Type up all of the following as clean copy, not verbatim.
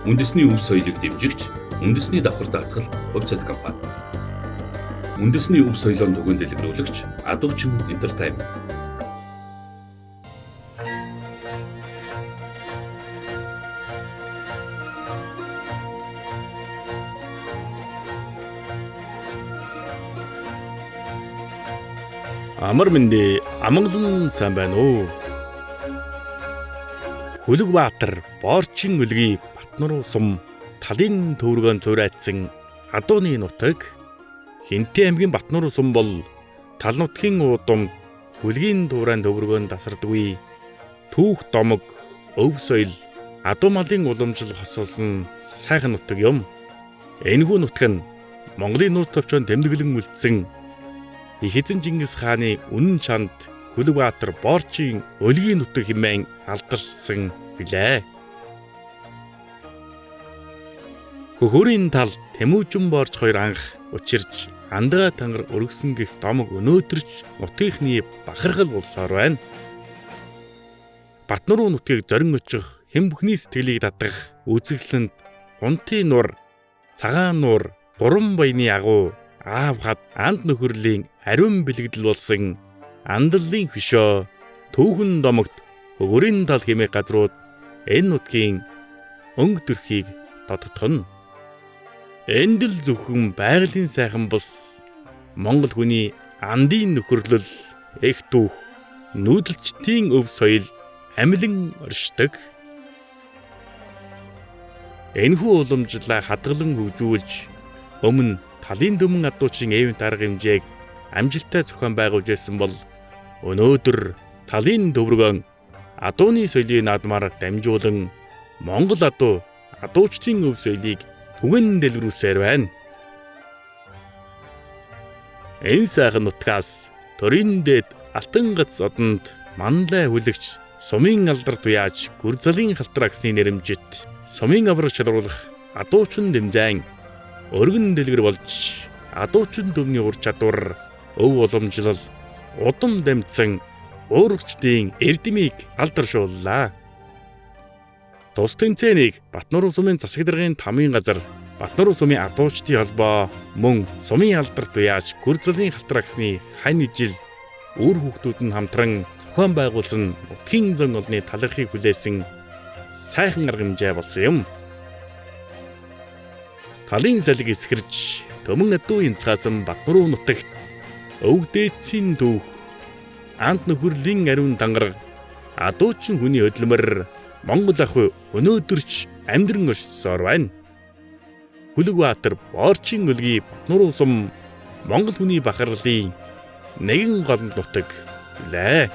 үндэсний өв соёлыг дэмжигч үндэсний давхар даатгал хувьцат компани. Үндэсний өв соёлын түгээн дэлгэрүүлэгч Адуучин Entertainment. Амар мэндэ амгалан сайн байна уу? Хүлэгбаатар Боорчин өлгий Батнаруу сум талын төвөргөөн цуурайдсан Адууны нутаг Хинтээ аймгийн Батнаруу сум бол тал нутгийн уудам хүлгийн дуурайн төвөргөөн тасардаггүй түүх домог өв соёл адуу малын уламжлал хосолсон сайхан нутаг юм. Энэхүү нутаг нь Монголын нууц төвчөнд тэмдэглэн үлдсэн их эзэн Чингис хааны үнэн чанд Хүлэгбаатар Боорчин өлгийн нутаг хэмээн алдарсан билээ. Хөхөрийн тал Тэмүүжин Боорч хоёр анх учирч андгаа тангар өргөсөн гих домог өнөөдөрч нутгийнхны бахархал болсоор байна. Батнаруу нутгийг зорин очих хэн бүхний сэтгэлийг татах үзэсгэлэнд хунтын нур, цагаан нур, гурван баяны агуу, аав хад анд нөхөрлийн ариун бэлэгдэл болсон андаллын хөшөө, түүхэн домогт хөхөрийн тал хэмээх газрууд энэ нутгийн өнгө төрхийг тодтогно. Энд л зөвхөн байгалийн сайхан бус Монгол хүний андын нөхөрлөл, эх дүүх, нүүдэлчдийн өв соёл амилан оршдог. Энэхүү уламжлалаа хадгалан хөгжүүлж өмнө талын дөмөн адуучин эвент арга хэмжээг амжилттай зохион байгуулж байсан бол өнөөдөр талын төвөргөөн адууны соёлын наадмаар дамжуулан Монгол адуучдын өв соёлыг түгэн дэлгэрүүлсээр байна. Энэ сайхан нутгаас төрийн дэд алтан гац одонд манлай хүлэгч сумын алдар туяаж гүрзалын халтрагсны нэрэмжит сумын авраг шалруулах адуучин дэмзайн өргөн дэлгэр болж адуучин төмний ур чадвар өв уламжлал удам дамжсан уурагчдын эрдэмийг алдаршууллаа. Тус тэмцээнийг Батнаруу сумын засаг даргын тамийн газар, Батнаруу сумын адуучдын холбоо мөн сумын алдар туяаж гүрзалын халтрагсны хань ижил үр хүүхдүүд нь хамтран зохион байгуулсан нутгийн зан олны талархыг хүлээсэн сайхан арга хэмжээ болсон юм. Талын салхи эсгэрж төмөн адуу янцгаасан Батнаруу нутагт өвдөөцийн дүүх анд нөхөрлийн ариун дангар адуучин хүний хөдөлмөр Монгол ах өнөөдөрч амьдран оршсоор байна. Хүлэгбаатар Боорчин өлгий Батнаруу сум Монгол хүний бахархлын нэгэн гол нутаг лээ.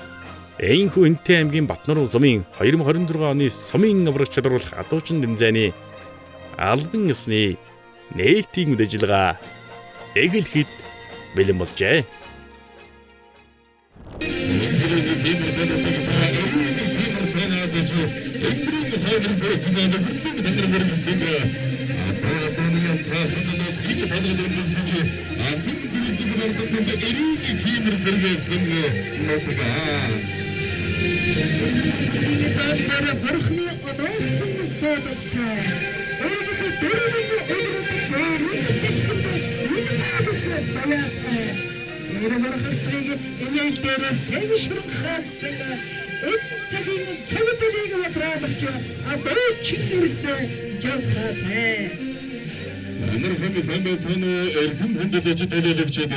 Энэхүү Хинтээ аймгийн Батнаруу сумын 2026 оны сумын авраг шалруулах адуучин дэмжээний албан ёсны нээлтийн үйл ажиллагаа эхлэхэд бэлэн болжээ. Америкийн самбайцны эрхэм хүндэт зочид төлөөлөгчд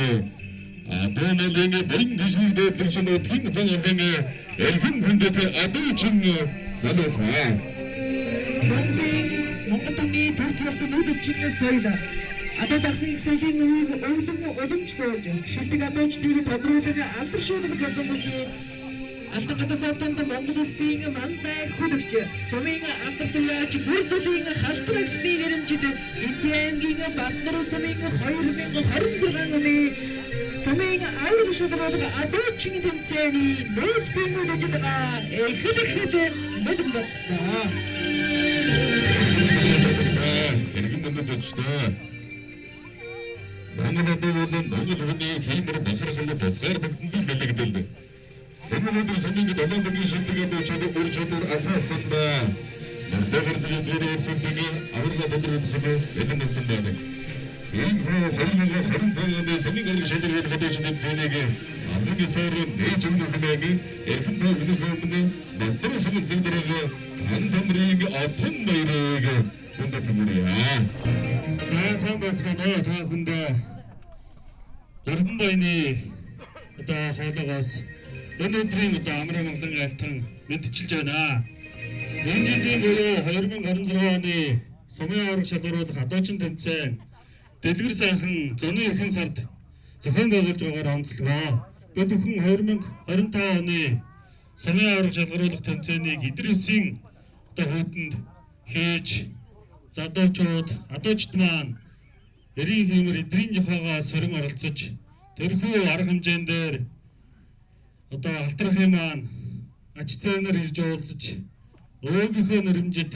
Адууналын бэрэн гişний дэвлэгчид тэн зан олон эрхэм хүндэт адуучин залуусаа. Монголын төрөлс нүүдэлчний соёл адуу дасны соёлын өвлөн уламжлуулж шилдэг адуучдын тодруулах алдаршуулах залуучдын алтан гадасаатанд Монгол улсын манлай хүлэгч сумын алдар туяаж гүрзөлийн халтрагсны нэрэмжид Хинтээ аймгийн Батнаруу сумын 2026 оны сумын авраг шалруулах адуучин тэмцээний нээлтийн үйл ажиллагаа эхлэхэд бэлэн боллоо. Эргэн дэндэж очтой. Монгол адуу болон Монгол хүний хиймэр бахархал тусгаар тогтнолын бэлэгдэл. Өнөөдөр сумын долоон бүгийн шилдэг адуучид үр чадвар авахсан ба. Мөрдөгний Харцаг гэрээсэндээ аварга бодролоход эхэлсэн байдаг. Энэ 2020 оны Сумын аврагч шалралт хадгалж тэмцээнийг хамгийн сайрын нээж өгөх хэмээн эрхэм төвлөрсөн Батар сумын зэвдрэг андамрыг отон баярыг хүндэт мөрөө. сайн байцгаана та хүндээ Гордон баяны одоо хоолойгоос энэ өдрийн одоо Амраа Монголын айлтан мэдчилж байна. Энэ жилийн буюу 2026 оны Сумын аврагч шалгаруулах адуучин тэмцээн Дэлгэр сайхан зуны ихэнх сард зохион байгуулж байгаагаар онцлогоо. Бид бүхэн 2025 оны Сумын аврагч шалгаруулах тэмцээнийг Идрэсийн одоо хүйтэнд хийж адуучууд маань эрийн хиймэр эдрийн жохоогоо сөрөн оролцож тэрхүү арга хэмжээнд дээр одоо алтрахын маань ач зээнээр ирж уулзаж өөрийнхөө нэрмжид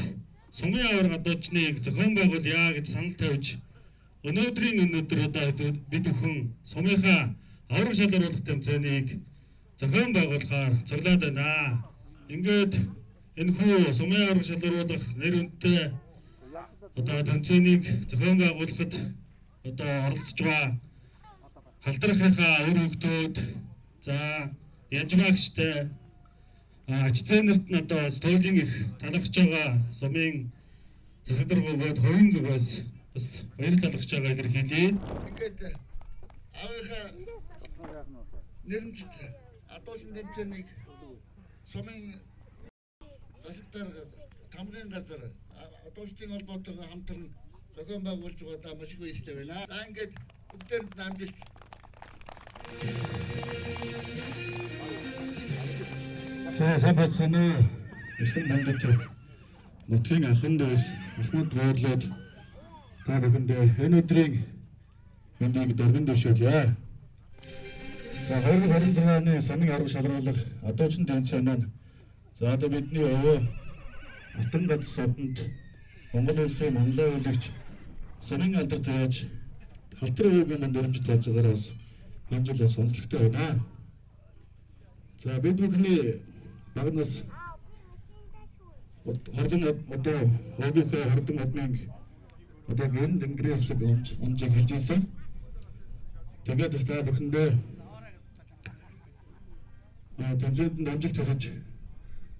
Сумын авраг адуучныг зохион байгуулъя гэж санал тавьж өнөөдөр одоо бид бүхэн Сумынхаа авраг шалгаруулах тэмцээнийг зохион байгуулахаар цуглаад байна. Ингээд энэхүү Сумын авраг шалгаруулах нэр хүндтэй одоо тэмцээнийг зохион байгуулахад одоо оролцож байгаа халтрахынхаа өр хөгтөөд за янжмаагчтай ач зээнэрт нь одоо столын их талархж байгаа Сумын засаг даргууд хувийн зүгээс бас баяр талархж байгаа илэрхийлье. Ингээд авийнхаа нэрмжит адуусан тэмцээнийг Сумын засаг дарга тамгын газар адуустын холбоотойгоо хамтран зохион байгуулж байгаадаа маш их баяртай байна. За ингээд бүгдээрд амжилт. Сайн байцгаана уу? Эрхэм бандит нутгийн ахын дэс Ахмад буудлууд та бүхэндээ энэ өдрийн мэндийг дөрвөн дэвшүүлье. За 2026 оны Сумын авраг шалгаруулах адуучин тэмцээн нь за одоо бидний өвөө Алтан гад содонд Монгол улсын манлай үлагч Сумын алдарт яаж халтар өвөгийн дөрмжид болж байгаагаар бас энэ жил бас онцлогтой байна. За бид бүхний багнаас хордон одоо хогийнхоо хордон адмын одоо гэн дэнгэрээсэг онжиг хэлж ирсэн. Тэгээд та бүхэндээ тэмцээнд амжилт хүсэж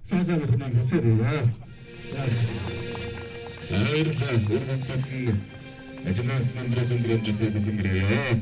сайн бүхнийг хүсээрээ. За баярлалаа. Өргөмтөд ажлаас намдрас өндрөмжлөй бисэнгэрээ.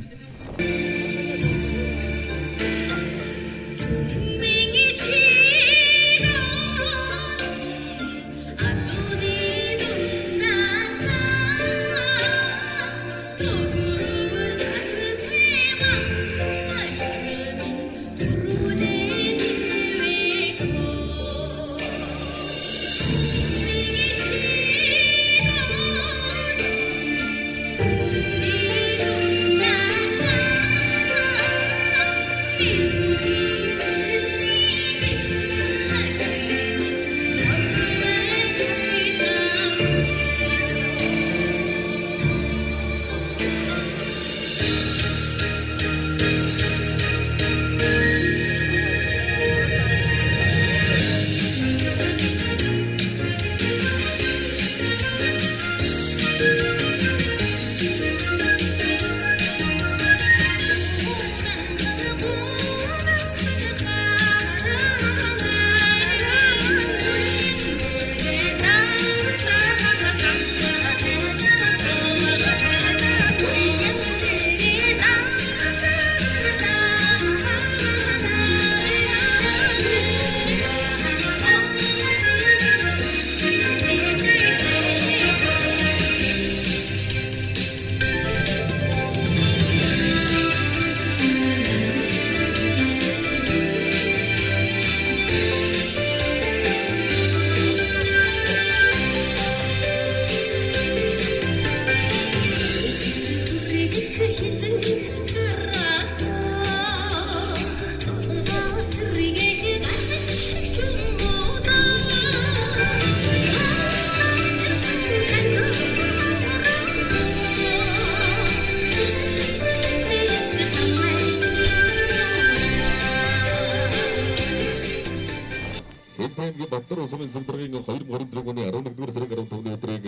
Батнар сумын сумдрын 2024 оны 11-р сарын 15-ны өдрийг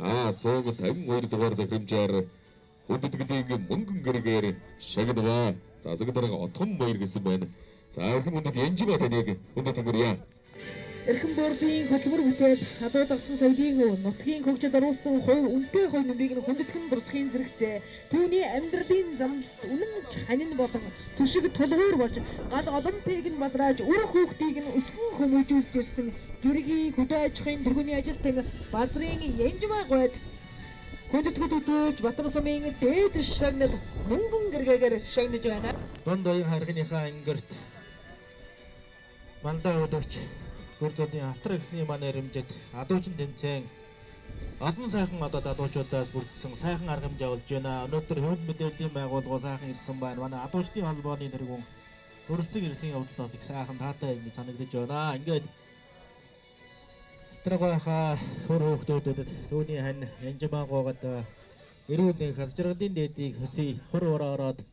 152 дугаар захирамжаар хүндэтгэлийн мөнгөн гэргээр шагнаваа. За зөв дарга отхон баяр гэсэн байна. За эрхэм хүндэт Янжима таныг хүндэт өнгөрье. Эрхэм буурлын хөтөлбөр бүтээл хадуудагсан соёлын нутгийн хөгжид оруулсан хувь үнэтэй хувь нэмрийг хүндэтгэн дурсхийн зэрэгцээ. Түүний амьдралын замд үнэн ханин болон түшиг тулгуур болж гал олонтыг нь бадрааж үр хүүхдийг нь өсгөн хүмүүжүүлж ирсэн гэргийн хөдөө аж ахуйн тэргүүний ажилтан Базрын Янжима гойд хүндэтгэд үзүүлж Батар сумын дээд шагнал мөнгөн гэргээгээр шагнаж байна. Дунд оюун харгийнхаа ангирт мандаа өдөрч гүр зөлийн алтар ихсний маань нэрэмжид адуучин тэмцээн олон сайхан одоо залуучуудаас бүрдсэн сайхан арга хэмжээ болж байна. Өнөөдөр хууль мэдээллийн байгууллага сайхан ирсэн байна. Манай адуучдын холбооны тэргүүн хөрөлцөг ирсэн явдалд бас их сайхан таатай ингэ санагдаж байна. Ингээд алтаргийнхаа хөр хөөхтүүдэд түүний хань Янжимаагоогод эрүүл нэг хасжиргалын дээдийг хөсөй хөр ороод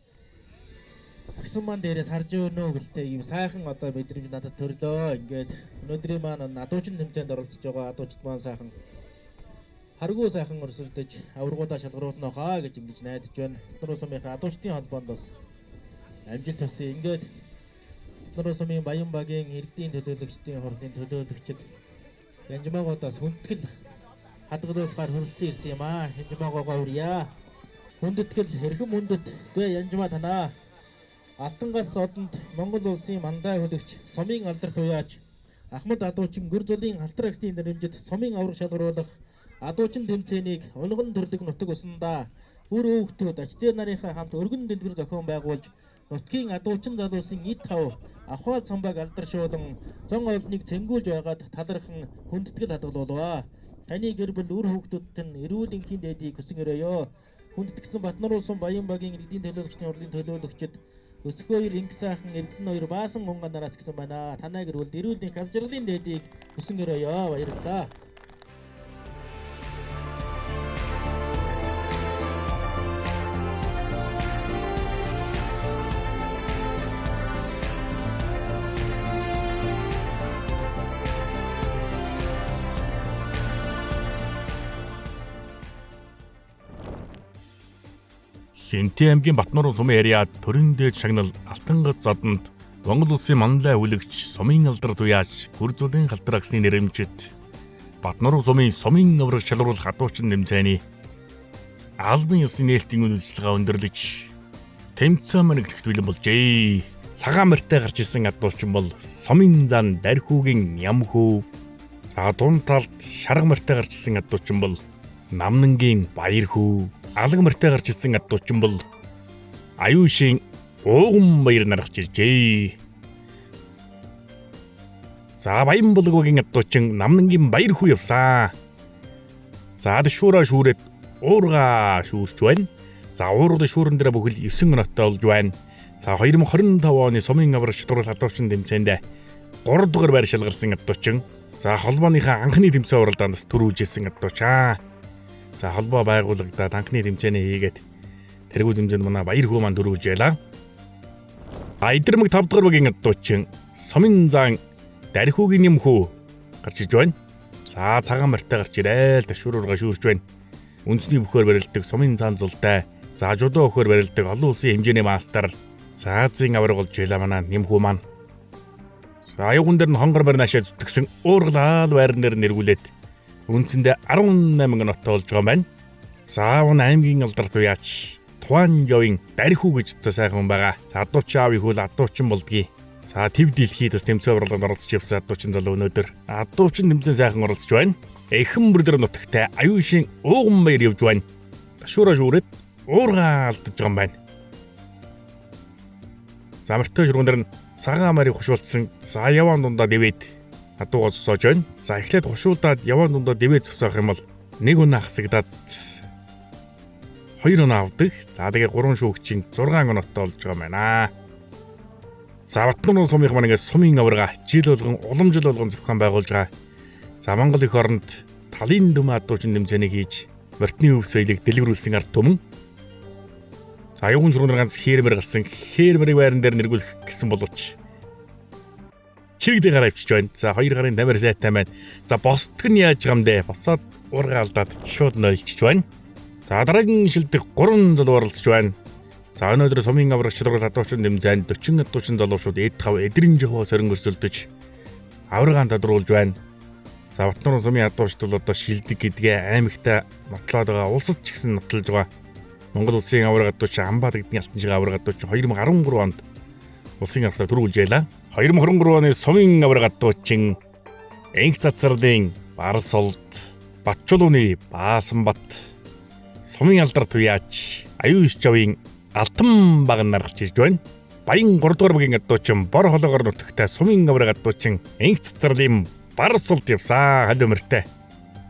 агсан маань дээрээс харж өгнө гэлтэй ийм сайхан одоо мэдрэмж надад төрлөө. Ингээд өнөөдрийн маань адуучин тэмцээнд оролцож байгаа адуучд маань сайхан харгуу сайхан өрсөлдөж авиргуудаа шалгаруулна хаа гэж ингэж найдаж байна. Батнар сумынхаа адуучдын холбоонд бас амжилт хүсье. Ингээд Батнар сумын Баян багийн иргэдийн төлөөлөгчдийн хурлын төлөөлөгчд Янжимаагоодоос хүндэтгэл хадгалуулахаар хүрэлцэн ирсэн юм аа. Янжимаагоогоо хүрье. Хүндэтгэл хэрхэн хүндэт гэ Янжимаа танаа. Алтангаас одонд Монгол улсын мандаа хөлөгч сумын алдарт уяач Ахмад адуучин гүр зөлийн алтар агсны нэрэмжид сумын авраг шалгаруулах адуучин тэмцээнийг унган төрлөг нутаг усандаа үр хүүхдүүд ачзээ нарынхаа хамт өргөн дэлгэр зохион байгуулж нутгийн адуучин залуусын эд тав ахвал цамбаг алдаршуулан зон олныг цэнгүүлж байгаад талархан хүндэтгэл хадгалуулваа. Таны гэр бүл үр хүүхдүүдд нь эрүүл энхийн дээдийг хүсэн өрөөё. Хүндэтгсэн Батнар улсын Баян багийн иргэдийн төлөөлөгчдийн хурлын төлөөлөгчд өсгөөөр инг сайхан эрдэнэ хоёр баасан гонга нараас гисэн байна. Танай гэр бүл эрүүл энх хасжиргалын дээдийг хүсэн өрөөё. Баярлалаа. Хинтээ аймгийн Батнар сумын яриад төрийн дээд шагнал Алтангац зодонд Монгол улсын манлай хүлэгч сумын алдарт уяач гүр зөлийн халтар агсны нэрэмжид Батнар сумын авраг шалгаруулах адуучин тэмцээний албан ёсны нээлтийн үйлчилгээ өндөрлөж тэмцээн мэнэглэхт бэлэн болжээ. Цагаан мөртэй гарч исэн адуучин бол сумын зан Дархүүгийн Ямхүү. За дунд талд шарга мөртэй гарч исэн адуучин бол Намнангийн Баярхүү. Алга мөртэй гарч исэн адуучин бол Аюушийн Ууган баяр наргаж иржээ. За Баян булгагийн адуучин Намнангийн Баярхүү явсан. За дэшүүраа шүүрээд уурга шүүрч байна. За уурга шүүрэн дээр бүхэл 9 ноттой болж байна. За 2025 оны сумын авраг шалгаруулах адуучин тэмцээнд 3 дугаар байр шалгарсан адуучин. За холбооныхаа анхны тэмцээн уралдаанаас төрүүлжсэн адуучаа. За холбоо байгуулагдаад анхны тэмцээний хийгээд тэргүү тэмцээнд манай Баярхүү маань төрүүлж ялаа. Айдэрмэг 5 дугаар багийн адуучин сумын зан Дархүүгийн Ямхүү гарч иж байна. За цагаан мөртэй гарч ирээл ташуурга шүүрч байна. Үндэсний бөхөр барилдаг сумын зан зултай. За жудоо бөхөр барилдаг олон улсын хэмжээний мастер. За Азийн авраг болж ялаа манай Ямхүү маань. За аюуган дээр нь хонгор барнашаа зүтгэсэн уургалаал байран дээр нэргүүлээд үндсэндээ 18 ноттой болж байгаа юм байна. За он аймгийн алдарт уяач Тухайн Ёвын Дархүү гэж сайхан байгаа. За адуучин аав ихүүл адуучин болдгийг. За төв дэлхийдээс тэмцээн уралдаанд оролцож явсан адуучин залуу өнөөдөр адуучин тэмцээн сайхан оролцож байна. Эхэн бүрлэр нутагтай Аюушийн Ууган баяр явж байна. Ташуураа шүүрээд уурга алдаж байгаа юм байна. За мөртөө шургуун дээр нь цагаан марыг хушуулсан. За яваан дундаа дэвээд адуугаа зогсоож байна. За эхлээд хушуулдаад яваан дундаа дэвээд зогсоох юм бол нэг унаа хасагдаад 2 унаа авдаг. За тэгээ 3 шүүгчийн 6 ноттой болж байгаа юм байна. За Батнар сумын маань ингээд сумын аврага жил болгон уламжил болгон зохион байгуулж байгаа. За Монгол эх оронд талын дөм адуучин тэмцээнийг хийж мөртний өв соёлыг дэлгэрүүлсэн ард түмэн. За аюун шургуун ганц хээрмэр гарсан. Хээрмэрийг байран дээр нэргүүлэх гэсэн боловч чирэгдээ гараа ивчиж байна. За 2 гарын тамир сайтай байна. За босдг нь яаж байгаа юм бэ? Босоод уурга алдаад шууд нойлчиж байна. За дараагийн шилдэг 3 залуу оролцож байна. За өнөөдөр сумын аврагч шалрал хадуучин дэмзэн 40 хадуучин залуучууд эд хав эдрийн жихөө сөрөн өрсөлдөж аврагаан тодруулж байна. За Батнуурын сумын хадуучд бол одоо шилдэг гэдгээ аймагта нотлоод байгаа. Улсад ч гэсэн нотлож байгаа. Монгол улсын авраг хадууч Амбат гэдгийн алтан жигээ авраг хадууч 2013 онд улсын аврагт төрүүлж байлаа. 2023 оны сумын авраг хадуучин Энх цацралын Барсолд Батчулууны Баасанбат сумын алдар туяач аюу ишчавын Алтан баг наргарч ирж байна. Баян 3 дугаар багийн хадуучин бор хологоор нутагтай сумын авраг хадуучин Энх цацралын Барсолд явсан хал өмөртэй.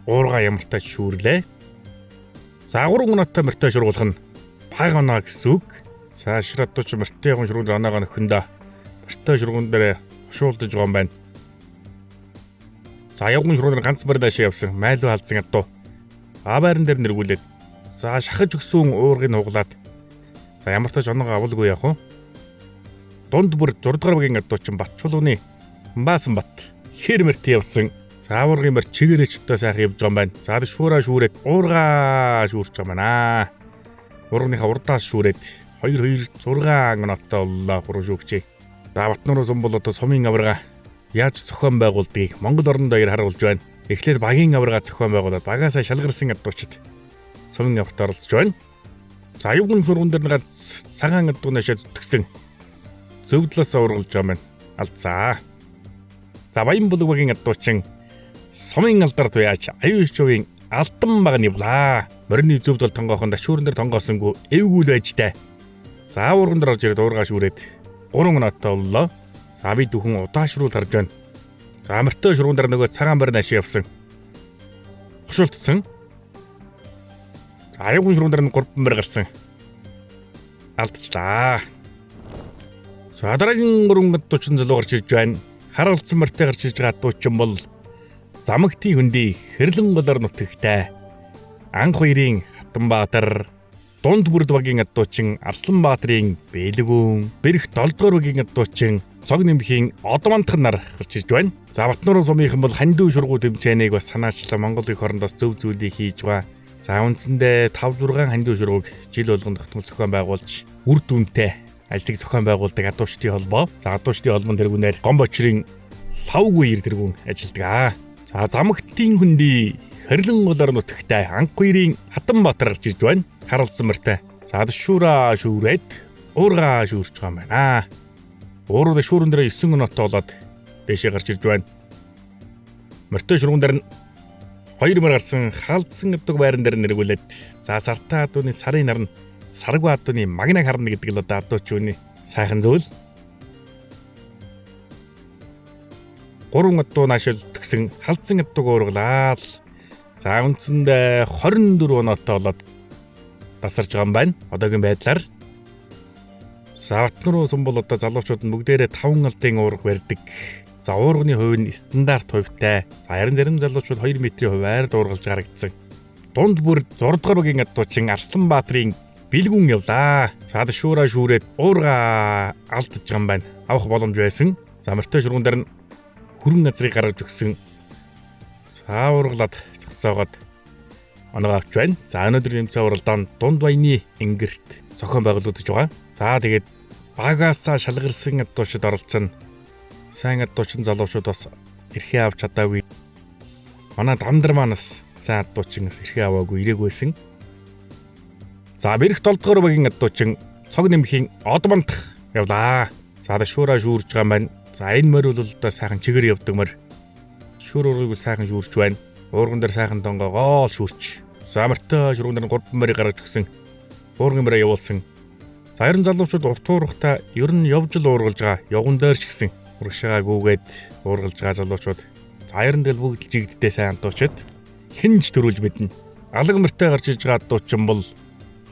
Уурга ямартай шүүрлээ. За 3 минуттай мөртэй шургуулах нь баг оноо гэсэн үг. За ширатууч мөртэй гон шургуул оноогоо нөхөндөө мөртэй шургуун дээр хушуулдаж байгаа юм байна. За явган шургуул ганц бар даашаа явсан майлуу халдсан адуу. Байран дээр нэргүүлээд за шахаж өгсөн уургыг нуглаад за ямар тач оноогоо авалгүй явах уу. Дунд бүр 6 дугаар багийн адуучин Батчулууны Баасанбат хэр мөртэй явсан. За уургын мөр чигээрч өтөө сайхан явж байгаа юм байна. За шуураа шүүрээд уургаа шүүрч байгаа юм аа. Уургийнхаа урдаас шүүрээд 2-2-6 минуттай боллоо гурав шүүгчээ. За Батнуурын сум бол одоо сумын аврага яаж зохион байгуулдгийг Монгол орон даяар харуулж байна. Эхлээд багийн аврага зохион байгуулад багаасаа шалгарсан адуучид сумын аврагт оролцож байна. За аюулгүй шургуун дээр нэг цагаан адуу нашаа зүтгэсэн зөвдлөөс ургалж байгаа юм. Алдсаа. За баян булаг багийн адуучин сумын алдар туяач аюу ишчвийн алтан баг нь явлаа. Морины зөвд бол тонгоохон дашуурн дээр тонгоосонгүй эвгүүл байжтай. За уурган дээр орж ирээд уургаа шүүрээд 3 минуттай боллоо. За би дөхөн удаашруулж харж байна. За мөртөө шургуун дээр нөгөө цагаан бар наашаа явсан. Хушуултсан. За аюулгүй шургуун дээр 3 бар гарсан. Алдчихлаа. За дараагийн 3 адуучин залуу гарч ирж байна. Харалцсан мөртөө гарч ирж байгаа адуучин бол Замагтын хөндөй хэрлэн голоор нутагтай Анх хоёрын Хатанбаатар, Дунд бүрд багийн адуучин Арсланбаатарын Бэлгүүн, Бэрх 7 дугаар багийн адуучин Цог нэмхийн Одомантхан нар гарч ирж байна. За Батнуурын сумынхан бол хандив шургуу тэмцээнийг бас санаачлан Монгол их орондоос зөв зүйлийг хийж байгаа. За үндсэндээ 5-6 хандив шургууг жил болгон тогтмол зохион байгуулж үр дүнтэй ажлыг зохион байгуулдаг адуучдын холбоо. За адуучдын холбоон тэргүүнээр Гомбочрын Лавгүй ир тэргүүн ажилладаг. За Замагтын хөндөй хэрлэн голоор нутагтай Анх хоёрын Хатанбаатар гарч ирж байна. Харалцсан мөртэй. За шуураа шүүрээд уургаа шүүрч байгаа юм байна. Уурга шүүрэн дээр 9 минуттай болоод дэшээ гарч ирж байна. Мөртэй шургуун дээр нь 2 мөр гарсан халдсан өдөг байран дээр нэргүүлээд за сартаа адууны сарын нарн саргуу адууны магнаг харна гэдэг л одоо адууч үүний сайхан зүйл. 3 адуу наашаа зүтгэсэн халдсан адууг уургалаад за үндсэндээ 24 оноотой болоод тасарч байгаа юм байна. Одоогийн байдлаар за Батнуурын сум бол одоо залуучууд нь бүгдээрээ 5 алдын уурга барьдаг. За уурганы хувь нь стандарт хувьтай. За харин зарим залуучууд 2 метрийн хуваар дуургалж гарагдсан. Дунд бүр 6 дугаар багийн адуучин Арсланбаатарын Бэлгүүн явлаа. За шуураа шүүрээд уурга алдаж байгаа юм байна. Авах боломж байсан. За мөртөө шургуун дээр нь хүрэн газрыг гаргаж өгсөн. За уургалаад зогсоогоод оноогоо авч байна. За өнөөдөр нэмцээ уралдаанд дунд баяны ингэрт зохион байгуулагдаж байгаа. За тэгээд багаасаа шалгарсан адуучид оролцсон. Сайн адуучин залуучууд бас эрхээ авч чадаагүй. Манай дандар манаас сайн адуучин эрхээ аваагүй ирээгүйсэн. За Бэрх 7 дугаар багийн адуучин Цог нэмхийн Одомантх явлаа. За шуураа шүүрж байгаа юм байна. За энэ мөр бол одоо сайхан чигээр явдаг мөр. Шүүр уургийг сайхан шүүрч байна. Уурган дээр сайхан тонгоо гол шүүрч. За мөртөө шургуун дээр 3 мөрийг гаргаж өгсөн. Уурган мөрөө явуулсан. За харин залуучууд урт уурхтаа ер нь явж л уургалж байгаа. Явган дээр ч гэсэн урагшаа гүгээд уургалж байгаа залуучууд. За харин тэгэл бүгд л жигддээ сайн адуучид хинж төрүүлж мэднэ. Алга мөртөө гарч иж байгаа адуучин бол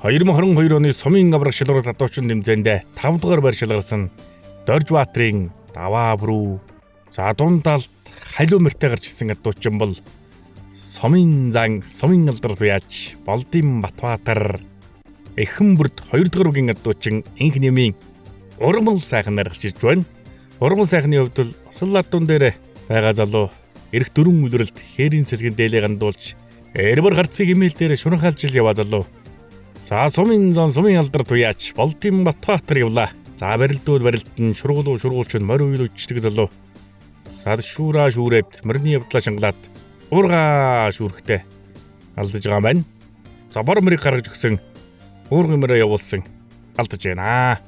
2022 оны сумын авраг шалралт адуучин нэмзэндээ 5 дугаар байр шалгарсан Доржбаатарын Даваа бүрүү. За дундалд халиу мөртөө гарч ирсэн адуучин бол Сумын зан сумын алдар туяач Болдын Батбаатар. Эхэн бүрд 2 дугаар багийн адуучин Энх нэмийн Урмал сайхан гарч ирж байна. Урган сайхны хувьд бол осол ладуун дээр байгаа залуу эрх дөрвөн үлрэлт хээрийн сэлгэн дээлээ гандуулж эрбэр харцыг имэйл дээр шунхалж яваа залуу. За сумын зан сумын алдар туяач Болдын Батбаатар явлаа. За барилдууд барилдан шургуулч нь морь уйл үчдэг залуу. Сад шүүраа шүүрээд мөрний явдлаа шангалаад уургаа шүүрхтэй алдаж байгаа маань. За бор мөрийг гаргаж өгсөн уурган мөрөө явуулсан алдаж байна.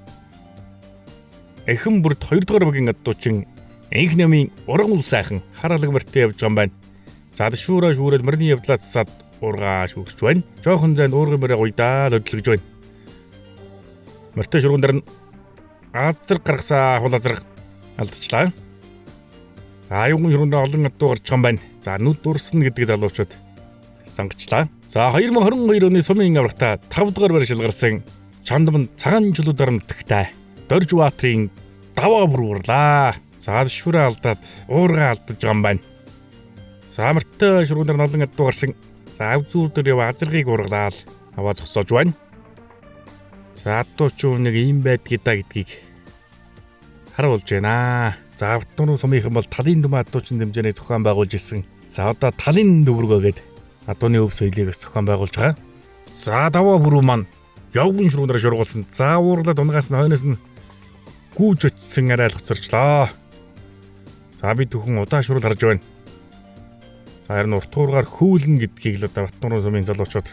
Эхэн бүрд 2 дугаар багийн адуучин энх намын урган сайхан харалга мөртөө явж байгаа юм байна. Зад шүүраа шүүрээд мөрний явдлаа цасаад уургаа шүүрч байна. Жохон зайд уурган мөрөө уйдаа хөдлөж байна. Мөртөө шургуун дээр нь азар гаргасаа хулазар алдчихлаа. Аюун шургуунд олон адуу гарч байгаа юм байна. За нүд дурсна гэдэг залуучууд сангачлаа. За 2022 оны сумын аврагта 5 дугаар байр шалгарсан Чандман цагаан чулуудаар нутагтай Дорж Баатрын даваа бүруурлаа. За шүрээ алдаад уургаа алдаж байгаа юм байна. За мөртөө шургуунд олон адуу гарсан. За авзуур дээр яв азаргыг уургалаа. Аваа зогсоож байна. За адуучуу нэг юм байдгийг гэдгийг харуулж байна. За автон руу сумынхан бол талын дүм адуучин дэмжээний зохион байгуулж ирсэн. За одоо талын дөвргөө гээд адууны өв соёлыг зохион байгуулж байгаа. За даваа бүрүү маань явган шургуунаар шургуулсан. За уурлаад унгаас нь хойноос нь гүүж очсон арай л хоцорчлоо. За би түүхэн удаа шурал харж байна. За харин урт уургаар хөөлн гэдгийг л одоо Батнуурын сумын залуучууд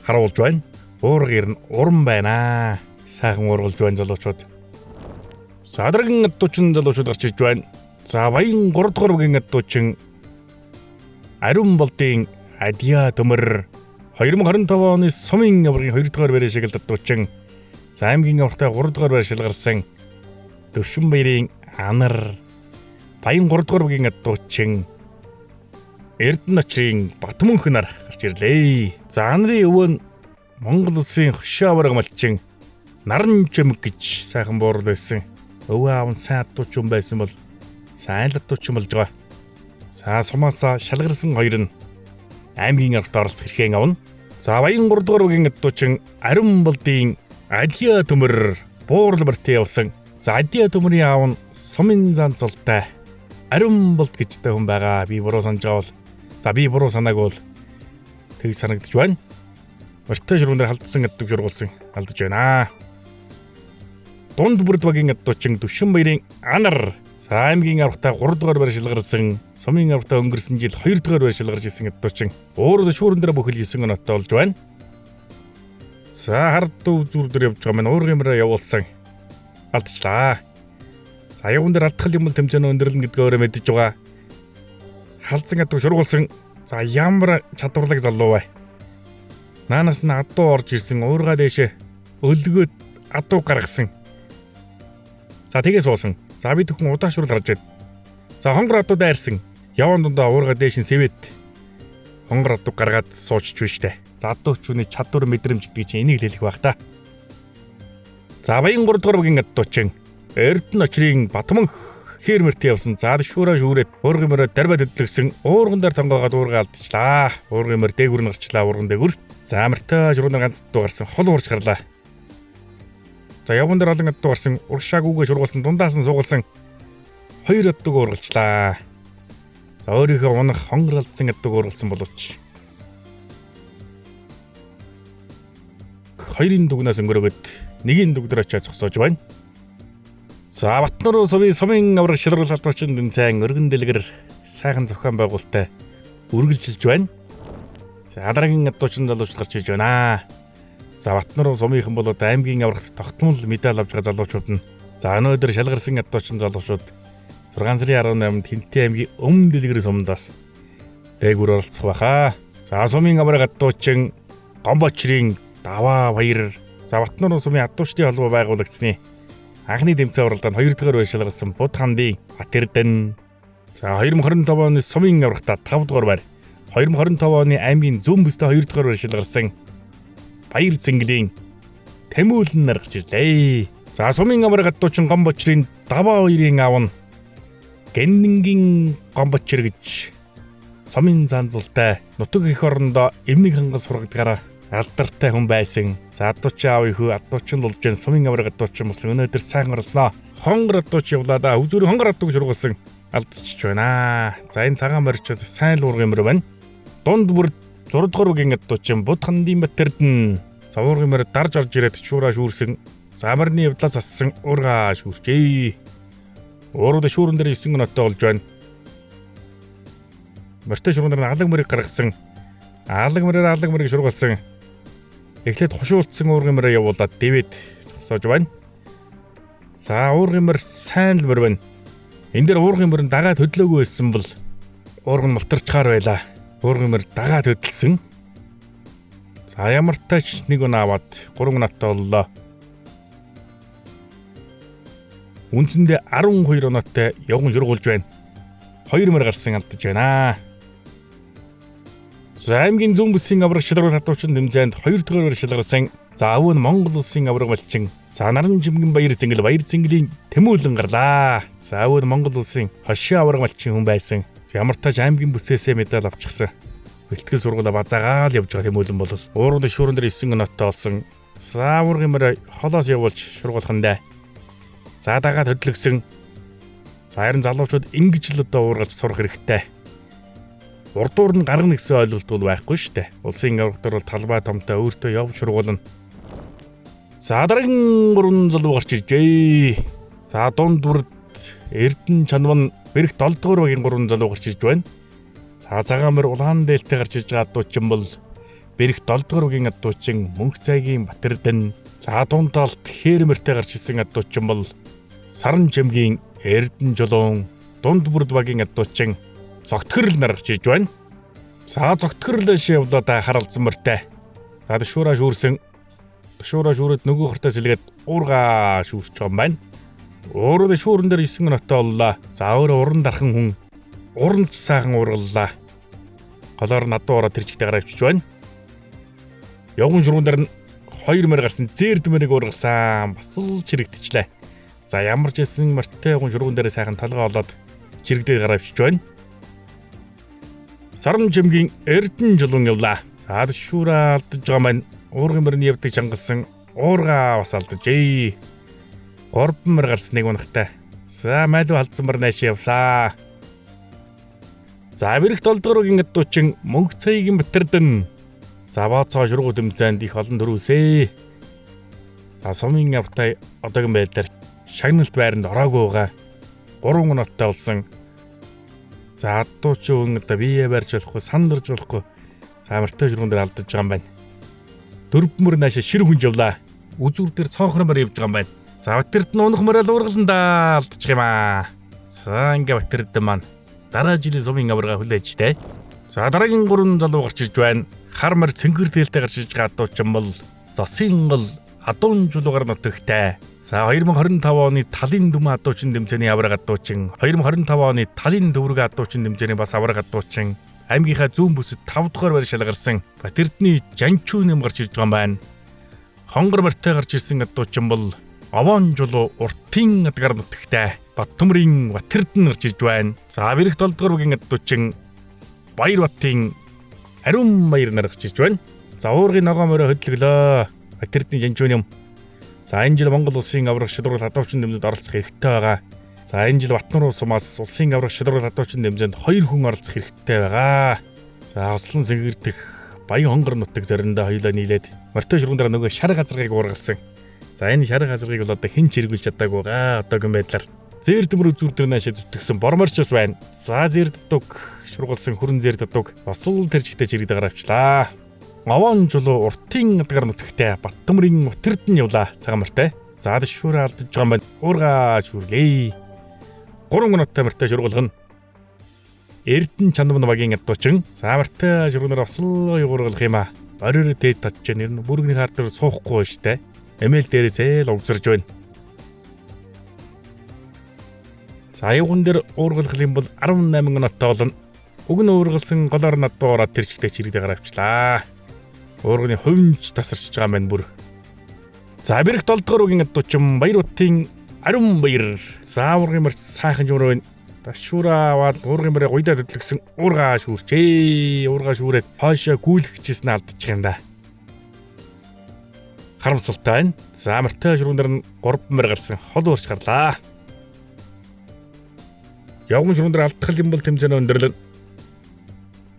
харуулж байна. Уургэр нь уран байна. Сайхан уургалж байна залуучууд. За дараагийн адуучин залуучууд гарч иж байна. За баян 3 дугаар багийн адуучин Ариун Болдын Адиа төмөр 2025 оны сумын аврагын 2 дугаар байрыг шигэлд адуучин. За аймгийн аврагтай 3 дугаар байр шилгарсан Төвшин баярын Анар баян 3 дугаар багийн адуучин Эрдэнэ очрын Батмөнх нар гарч ирлээ. За Анарын өвөө нь Монгол улсын хөшөө авраг малчин Наран Жимг гэж сайхан буурал байсан. Өвөө аав нь сайн адуучин байсан бол сайн л адуучин болж байгаа. За сумаасаа шалгарсан хоёр нь аймгийн аргад оролцох хэрхэн авна. За баян 3 дугаар багийн адуучин Ариун Болдын Адиа төмөр буурал мөртөө явсан. За Адиа төмөрийн аав нь сумын зан зултай Ариун Болд гэжтэй хүн байгаа. Би буруу санаж байгаа бол за би буруу санаагүй бол тэг санагдаж байна. Мөртөө шургуунаар халдсан аддаг шургуулсан алдаж байна. Дунд бүрд багийн адуучин Төвшин баярын Анар за аймгийн аврагтай 3 дугаар байр шилгарсан. Сумын аврагтай өнгөрсөн жил 2 дугаар байр шилгарж исэн адуучин уурал шүүрэн дээр бүхэл 9 оноотой болж байна. За хард үзүүр дээр явж байгаа маань уурган мөрөө явуулсан алдчихлаа. За явган дээр алдхал юм бол тэмцээнэ өндөрлөн гэдгөөрөө мэдэж байгаа. Халдсан адуу шургуулсан. За ямар чадварлаг залуу бай. Наанаас нь адуу орж ирсэн уургаа дээшээ өлгөөд адуу гаргасан. За тэгээ суусан. За би түүхэн удаа шурал харж байна. За хонгор адуу дайрсан. Яван дундаа уургаа дээш нь сэвэт хонгор адуу гаргаад суучж байна штэ. За адуучууны чадвар мэдрэмж гэдэг чинь энийг л хэлэх байх та. За баян 3 дугаар багийн адуучин Эрдэнэ очрын Батмөнх хээр мөртөө явсан. За шүүрээ шүүрээд уурган мөрөө дарбад хөдлөгсөн. Уурган дээр тонгоогоод уургаа алдчихлаа. Уурган мөр дээгүр нь гарчлаа уурган дээгүр. За мөртөө шургуунаар ганц дуу гарсан. Хол уурч гарлаа. За явган дээр олон адуу гарсан. Урагшаагүйгээ шургуулсан. Дундаас нь суугалсан. 2 адууг уургалчлаа. За өөрийнхөө унах хонгор алдсан адууг уургалсан боловч 2-ын дугнаас өнгөрөөд 1-ийн дуг дээр очиж зогсоож байна. За Батнуурын сумын авраг шилрэл халдварчин тэмцээн өргөн дэлгэр сайхан зохион байгуулалттай үргэлжилж байна. За дараагийн адуучин залуучууд гарч ирж байна. За Батнуурын сумынхан болоод аймгийн аврагт тогтмол медаль авч байгаа залуучууд нь за өнөөдөр шалгарсан адуучин залуучууд 6 сарын 18-нд Хинтээ аймгийн Өмнө дэлгэр сумдаас дээгүр оролцох байхаа. За сумын авраг адуучин Гомбочрын Даваа баяр. За Батнуурын сумын адуучдын холбоо байгуулагдсны анхны тэмцээн уралдаанд 2 дугаар байр шалгарсан Буд хандын Батэрдэн. За 2025 оны сумын аврагта 5 дугаар байр. 2025 оны аймгийн Зүүн бүстэй 2 дугаар байр шалгарсан Баяр Цэнгэлийн Тэмүүлэн нар гарч ирлээ. За сумын авраг адуучин Гомбочрын Даваа баярын аав нь Гэннингийн Гомбочр гэж сумын занзултай нутаг их орондоо эмнэг хангал сургадгаараа алдартай хүн байсан. За адуучин аав ихүү адуучин болж сумын авраг адуучин болсон. Өнөөдөр сайн оролцсноо. хонгор адууч явлаа да. Үзүүрийн хонгор адууг шургуулсан алдчихж байна. За энэ цагаан морьчод сайн л уургын мөр байна. Дунд бүр 6 дугаар үгийн адуучин Будхандын Батэрдэн. За уургын мөр дарж орж ирээд шуураа шүүрсэн. За морьны явдлаа зассан уургаа шүүрчээ. Уурууд шүүрэн дээр 9 ноттой болж байна. Морьтой шүүрэн дээр алаг морийг гаргасан. Алаг морийг шургуулсан. Эхлээд хушуулсан уургын морийг явуулаад дэвэд зогсоож байна. За уургын мөр сайн л мөр байна. Энд дээр уургын мөр дагаад хөдлөөгүй байсан бол уурган малтарчгаар байлаа. Уургын мөр дагаад хөдөлсөн. За ямар тач нэг он аваад 3 ноттой боллоо. Үндсэндээ 12 оноотой явган шургуулж байна. 2 мөр гарсан алдаж байна. За аймгийн зүүн бүсийн авраг шилрүүл хатуучин дэмжээнд 2 дугаар шилгарсан. За өвөн Монгол улсын авраг малчин. За наран жимгэн баяр зингэлийн тэмүүлэн гарлаа. За өвөн Монгол улсын хошин авраг малчин хүн байсан. Ямар тач аймгийн бүсээсээ медаль авчихсан. Бэлтгэл сургуулаа базаагаал явж байгаа тэмүүлэн бол уургын шүүрэн дээр 9 ноттой болсон. За уургын мөр холоос явуулж шургуулхандаа. За дагаад хөдлөгсөн. За харин залуучууд ингэж л одоо уургалж сурах хэрэгтэй. Урдуур нь гарна гэсэн ойлголт бол байхгүй шүү дээ. Улсын аврагт бол талбай томтой өөртөө явж шургуулна. За дараагийн 3 залуу гарч иржээ. За дунд бүрд Эрдэнэ Чанман Бэрх 7 дугаар багийн 3 залуу гарч ирж байна. За цагаан мөр Улаан дээлтэй гарч ирж байгаа адуучин бол Бэрх 7 дугаар багийн адуучин Мөнх цайгийн Батэрдэн. За дунд талд Хээрмэртэй гарч ирсэн адуучин бол Саран Чимгийн Эрдэнэ Жолоон. Дунд бүрд багийн адуучин Зогтгөрл нар гарч ирж байна. За зогтгөрлөөш явлаа да харалцсан мөртэй. За шуураа шүүрсэн. Шуураа шүүрээд нөгөө хортоо сэлгээд уургаа шүүрч байгаа юм байна. Уурын шүүрэн дээр 9 ноттой боллоо. За өөрөө уран дархан хүн. Уранч сайхан уургаллаа. Голоор надуу ороод тэрчгтэй гараа авчиж байна. Явган шүүрэн дээр нь 2 мөр гарсан зээрд мөрийг уургалсан. Бас л чирэгдчихлээ. За ямар ч хэлсэн мөртэй явган шүүрэн дээр сайхан талгаа олоод чирэгдээ гараа авчиж байна. Саран Чимгийн Эрдэнэ Жолоон явлаа. За шүүрээ алдаж байгаа маань уургын мөрний явдаг чангалсан уургаа бас алдажээ. 3 мөр гарсан нэг унахтай. За майлуу халдсан мөр нааш явсаа. За Бэрх 7 дугаар үгийн адуучин Мөнх цайгийн Батэрдэн. За бооцоо шургуу дэмжээнд их олон төрүүлсэ. За сумын автай одоогийн байдлаар шагналт байранд ороогүй байгаа. 3 ноттой болсон. За адуучин одоо бие барьж болохгүй, сандарж болохгүй. За мөртэй шургуун дээр алдаж байгаа юм байна. 4 мөр нааш шир хүнж явлаа. Үзүүр дээр цоохрон мөр явж байгаа юм байна. За Батэрдэн унах мөрөөл уургаландаа алдчих юм аа. За ингээ Батэрдэн маань дараа жилийн сумын аварга хүлээжтэй. За дараагийн 3 залуу гарч ирж байна. Хар мөр цэнгэр дээлтэй гарч ирж байгаа адуучин бол Зосын гол Адуун жулуугаар нутагтай. За 2025 оны талын дүм адуучин дэмжээний авраг адуучин, 2025 оны талын дөврөг адуучин дэмжээний бас авраг адуучин, аймгийнхаа зүүн бүсэд 5 дугаар байр шалгарсан Батэрдний Жанчуу нэм гарч ирж байгаа юм байна. Хонгор морьтой гарч ирсэн адуучин бол Овоон жулуу уртын адгаар нутагтай Баттөмрийн Батэрдэн гарч ирж байна. За Бэрх 7 дугаар үгийн адуучин Баяр Батын Ариун Баяр нар гарч ирж байна. За уургийн ногоон морь хөдлөглөө. Батэрдний Жанчуу нэм. За энэ жил Монгол улсын аврах шилрүүл хадуучны дэмжээнд оролцох хэрэгтэй байгаа. За энэ жил Батнар улсаас улсын аврах шилрүүл хадуучны дэмжээнд 2 хүн оролцох хэрэгтэй байгаа. За Ослон Сэнгэрдэх Баян хонгор нутаг заримдаа хоёулаа нийлээд морьтой ширгүүн дээр нөгөө шар газаргыг уургалсан. За энэ шар газаргыг бол одоо хэн ч хэрэгүүлж чадаагүй байгаа. Одоогийн байдлаар зээрдмөр үзүүр дээр наашаа зүтгэсэн борморчос байна. За зээрддэг шургуулсан хүрэн зээрддэг осол тэрчгтэй чирэгдээр авчлаа. Овоон жулуу уртын адгаар нутагтай Баттөмрийн Батэрдэн явлаа цагаан морьтой. За шүүрээ алдаж байгаа юм байна. Уургаа шүүрлээ. 3 ноттой морьтой шургуулгана. Эрдэнэ Чанман багийн адуучин. За морьтой шургуунаар осол юургалах юм аа. Оройр дээд татж нэр нь бүргэний хар дээр суухгүй штэ. Эмэл дээрээсээ л увсарж байна. За аюун дээр уургалах юм бол 18 ноттой болно. Уг нь уургалсан голоор надад ороод тэрчгтэй чирэгдээ гаравчлаа. Уурганы хувинч тасарч байгаа мэн бүр. За Бэрх 7 дугаар үгийн адуучин Баяр Батын Ариун Баяр. За уургын морь сайхан жуураа байна. Ташуураа аваад уургын морийг уйдаа хөдлөсөн уургаа шүүрчээ. Уургаа шүүрээд хоошоо гүйлэх гэжсэн алдчих юм да. Харамсалтай байна. За морьтой ширүүн дээр нь 3 мөр гарсан хол уурч гарлаа. Явган шүрүүн дээр алдах юм бол тэмцээнэ өндөрлөн.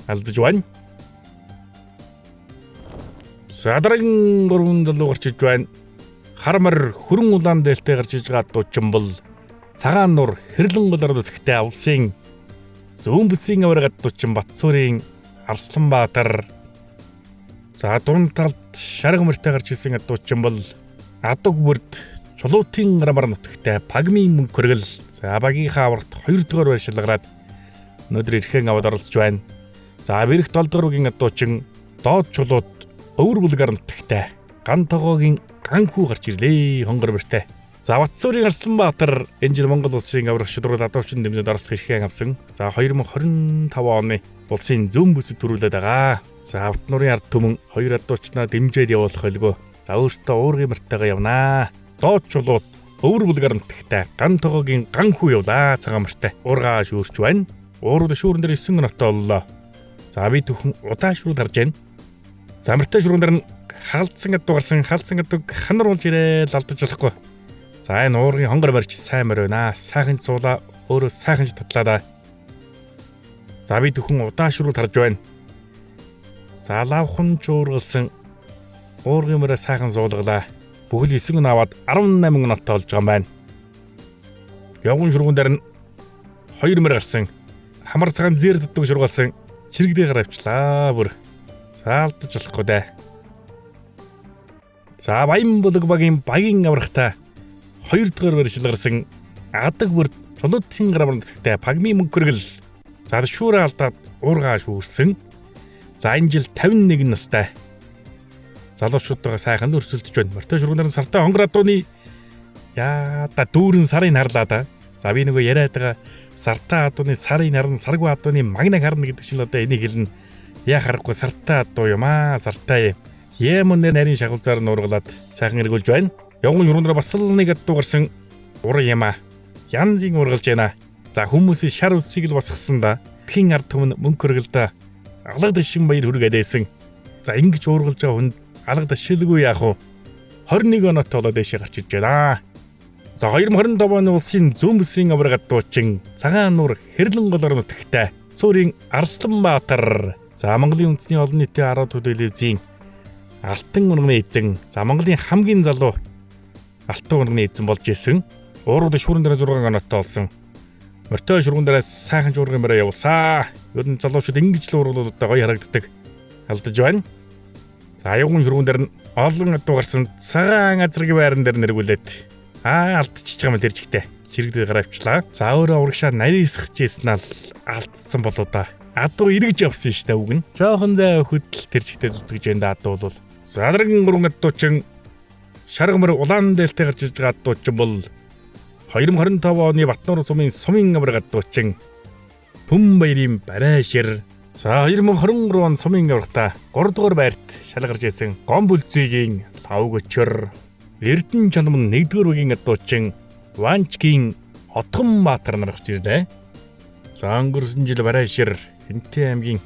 Алдаж байна. Садаран 3 залуу гарч иж байна. Хармар хөрөн улаан дээлтэй гарч иж байгаа дуучин бол цагаан нур хэрлэн голоор өтгтэй авлсын зүүн бүсийн аваргад дуучин Батсуурийн Арсланбаатар. За дунд талд шарга мөртэй гарч исэн дуучин бол Адаг бүрд Чулуутын гармар нутагтай Пагмийн мөнгө хөргөл. За багийнхаа аварт 2 дугаар байшилгараад өнөөдөр эрхэн аваад оролцож байна. За бэрх 7 дугаар үгийн дуучин Доод Чулууд өвөр булгаар нутагтай Ган тогоогийн ганхүү гарч ирлээ хонгор бэртэй. За Батсуурийн Арсланбаатар энэ жил Монгол улсын аврах шударгал адуучны дэмжлэгт оролцох эрхээ авсан. За 2025 оны улсын зүүн бүсэд төрүүлээд байгаа. За Авт нурын ард түмэн 2 адуучнаа дэмжээд явуулах байлгүй. За өөртөө уургийн мартайгаа явнаа. Доод Чулууд өвөр булгаар нутагтай Ган тогоогийн ганхүү явлаа цагаан мартай. Уургаа шүүрч байна. Уурууд шүүрэн дээр 9 ноттой боллоо. За би түүхэн удаа шүүрд харж байна. За мартай шүүрэн дээр нь хаалцсан гадуугарсан хаалцсан гадууг ханар болж ирээ алдаж болохгүй. За энэ уургийн хонгор барьж сайн мөр байна. Сайхан суулаа өөрөө сайхан татлаа да. За би түүхэн удаа шүүрд харж байна. За лавхан чуургалсан уургийн мөрөө сайхан суулгалаа. Бүхэл 9 гүн аваад 18 ноттой болж байгаа юм байна. Явган шүргүүн дээр нь 2 мөр гарсан. Хамар цагаан зэр дутдаг шургалсан. Чирэгдээ гаравчлаа бүр. Саалтаж болохгүй дээ. За Баян булаг багийн аврагтай 2 дугаар барьшилгарсан Адаг бүрд Чулуутын гармар нутагтай Пагмийн мөнгө хөргөл. За шүүрээ алдаад уургаа шүүрсэн. За энэ жил 51 настай залуучуудаа сайхан өрсөлдөж байна. Мортой шүргүүнээр сартаа хонгор адууны яада дүүрэн сарын харлаа да. За би нөгөө яриад байгаа сартаа адууны сарын харна саргүй адууны магнаг харна гэдэг чинь одоо энийг хэлнэ. Яа харахгүй сартаа адуу юм аа сартаа юм. Ямнэр нарийн шагуулзаар нуургалаад сайхан эргүүлж байна. Явган шүргүүнээр бас л нэг адуу гарсан ур юм аа. Янзын ургалж байна. За хүмүүсийн шар үсийг л басгасан да. Тхийн ард түмэн мөнгө хөргөлдөө алга дэшин баяр хүргээд байсан. За ингэж уургалж байгаа хүнд алга дэшилгүй яах вэ? 21 оноо тоолоо дэшээ гарч иж байна. За 2025 оны улсын зүүн бүсийн аврагад дуучин цагаан нур хэрлэн голоор нутагтай Батсуурийн Арсланбаатар. За Монголын үндэсний олон нийтийн 10 төлөөлөлзийн алтан урганы эзэн. За Монголын хамгийн залуу алтан урганы эзэн болж исэн. Уурууд шүүрэн дээр 6 оноотой болсон. Мортой шүргүүн дээр сайхан жуургын мөрөө явуулсаа. Ер нь залуучууд ингэж л ууруудаа гоё харагддаг. Алдаж байна. За явган шүргүүн дээр нь олон адуу гарсан цагаан азрыг байран дээр нэргүүлээд алдчихж байгаа юм тэржигтэй. Чирэгдээ гаравчлаа. За өөрөө урагшаа нарийсгчээсэн ал алдсан болоо да. Адуу эргэж явсан штэ үг нь. Жохон зай хөдөл тэржигтэй зүтгэж энэ адуу бол. Задрагын 3 адуучин шаргамар улаан дээлтэй гарч иж байгаа адуучин бол 2025 оны Батнуур сумын сумын аврагад дуучин Түн баярын барайшир. За 2023 он сумын аврагта 3 дугаар байрт шалгарч исэн Гом бүлцгийн лавгчор Эрдэнэ чанамн 1 дугаар үгийн дуучин Ванчгийн Отгон Баатар нар гарч ирлээ. За өнгөрсөн жил барайшир Хинтээ аймгийн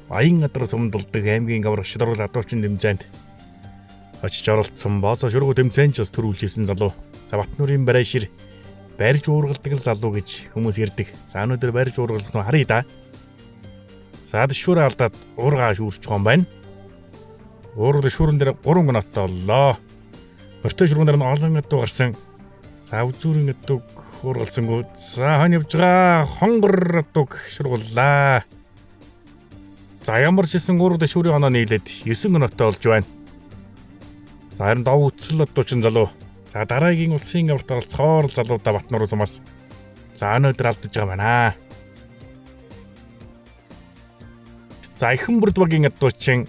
Баян Адар сумд дулдаг аймгийн аврагч шударгал адуучин тэмцээнд очиж оролцсон. Боцоо шүргүү тэмцээнд ч бас төрүүлжсэн залуу. За Батнуурын барайшир барьж уургалдаг залуу гэж хүмүүс ярьдаг. За өнөөдөр барьж уургалах нь харъя да. За дэшүүрээ алдаад уургаа шүүрч байгаа юм байна. Уургал шүүрэн дээр 3 минуттай боллоо. Мортой шүргүүн дээр нь олон адуу гарсан. За үзүүрийн адууг уургалсангүй. За хань явж байгаа хонгор адууг шургууллаа. За ямар ч хэсэн уургал шүүрийн оноо нийлээд 9 минуттай болж байна. За харин дов үтсэл адуучин залуу. За дараагийн улсын аварт оролцохоор залуудаа Батнуур сумаас за өнөөдөр алдаж байгаа байна. За ихэн бүрд багийн адуучин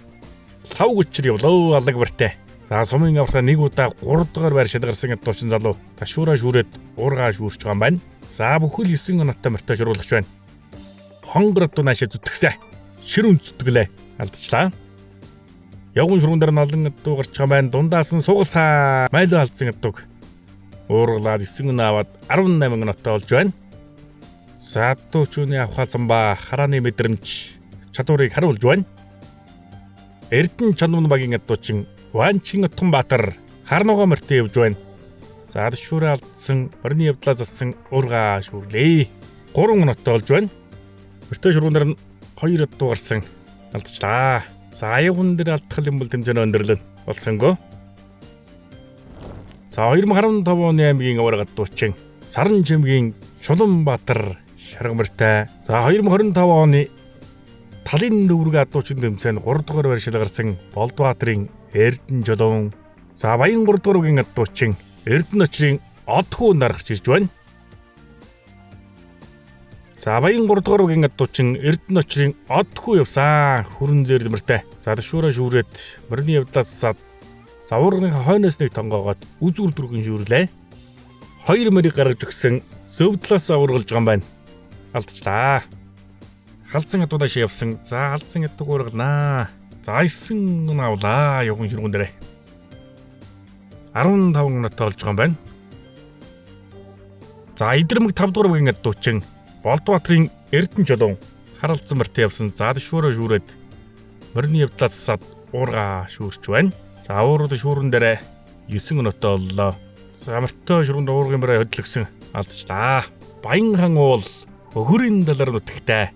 лавгчр явлоо алга барьтай. За сумын аварта нэг удаа 3 дугаар байр шалгарсан адуучин залуу ташуураа шүүрээд уургаа шүүрч байгаа юм байна. За бүхэл 9 оноотой мортой шуруулагч байна. Хонгор адуу наашаа зүтгэсэ. Шир үнцтгэлээ алдчихлаа. Явган шүргүүн дээр нь олон адуу гарч байгаа байна. Дундаас нь сугалсаа майлуу алдсан адууг уургалаад 9 оноо аваад 18 оноотой болж байна. За адуучны авхаалсан ба харааны мэдрэмж чадварыг харуулж байна. Эрдэнэ чанамн багийн адуучин Ванчин Отгон Баатар харнуугаа мортой явж байна. За дэшүүрээ алдсан, борны явдлаа зассан уургаа шүүрлээ. 3 минуттай болж байна. Мөртөө шургуундар нь 2 адуу гарсан алдчихлаа. За аюун дээр алдах юм бол тэмцээн өндөрлөн болсонго. За 2015 оны аймгийн аварга дуучин Саран Жимгийн Чуланбаатар Шаргамартай. За 2025 оны Талын дүүрэг адуучин тэмцээнд 3 дугаар байршил гарсан Болдбаатарын Эрдэнэ Жолон. За Баян 3 дугаар үгийн адуучин Эрдэнэ очрын Одхуу нарахж ирж байна. За Баян 3 дугаар үгийн адуучин Эрдэнэ очрын Одхуу явсан. Хүрэн зэрлэмэртэй. За дэшүүрэ шүүрээд мөрний явдлаас зад завуургын хойноос нэг тонгоогоод үзүүр дүргэн шүүрлээ. 2 мөрийг гаргаж өгсөн Сөвдлээс аваргалж байгаа юм байна. Алдчихлаа. Халдсан адуудаа явсан. За халдсан адууг ургалнаа. За 9 авлаа явган ширгүүн дээрээ. 15 минуттай болж байгаа юм байна. За Идэрмэг 5 дугаар үгийн адуучин Болдбаатарын Эрдэнэ Жолон харалцсан мөртөө явсан. За дэшүүрэ шүүрээд мөрний явдлаас сад уурга шүүрч байна. За уурууд шүүрэн дээрээ 9 минуттай боллоо. За мөртөө шүүрэнд уургын бараа хөдлөгсөн алдчихлаа. Баян хан уул өхөрийн далар нутагтай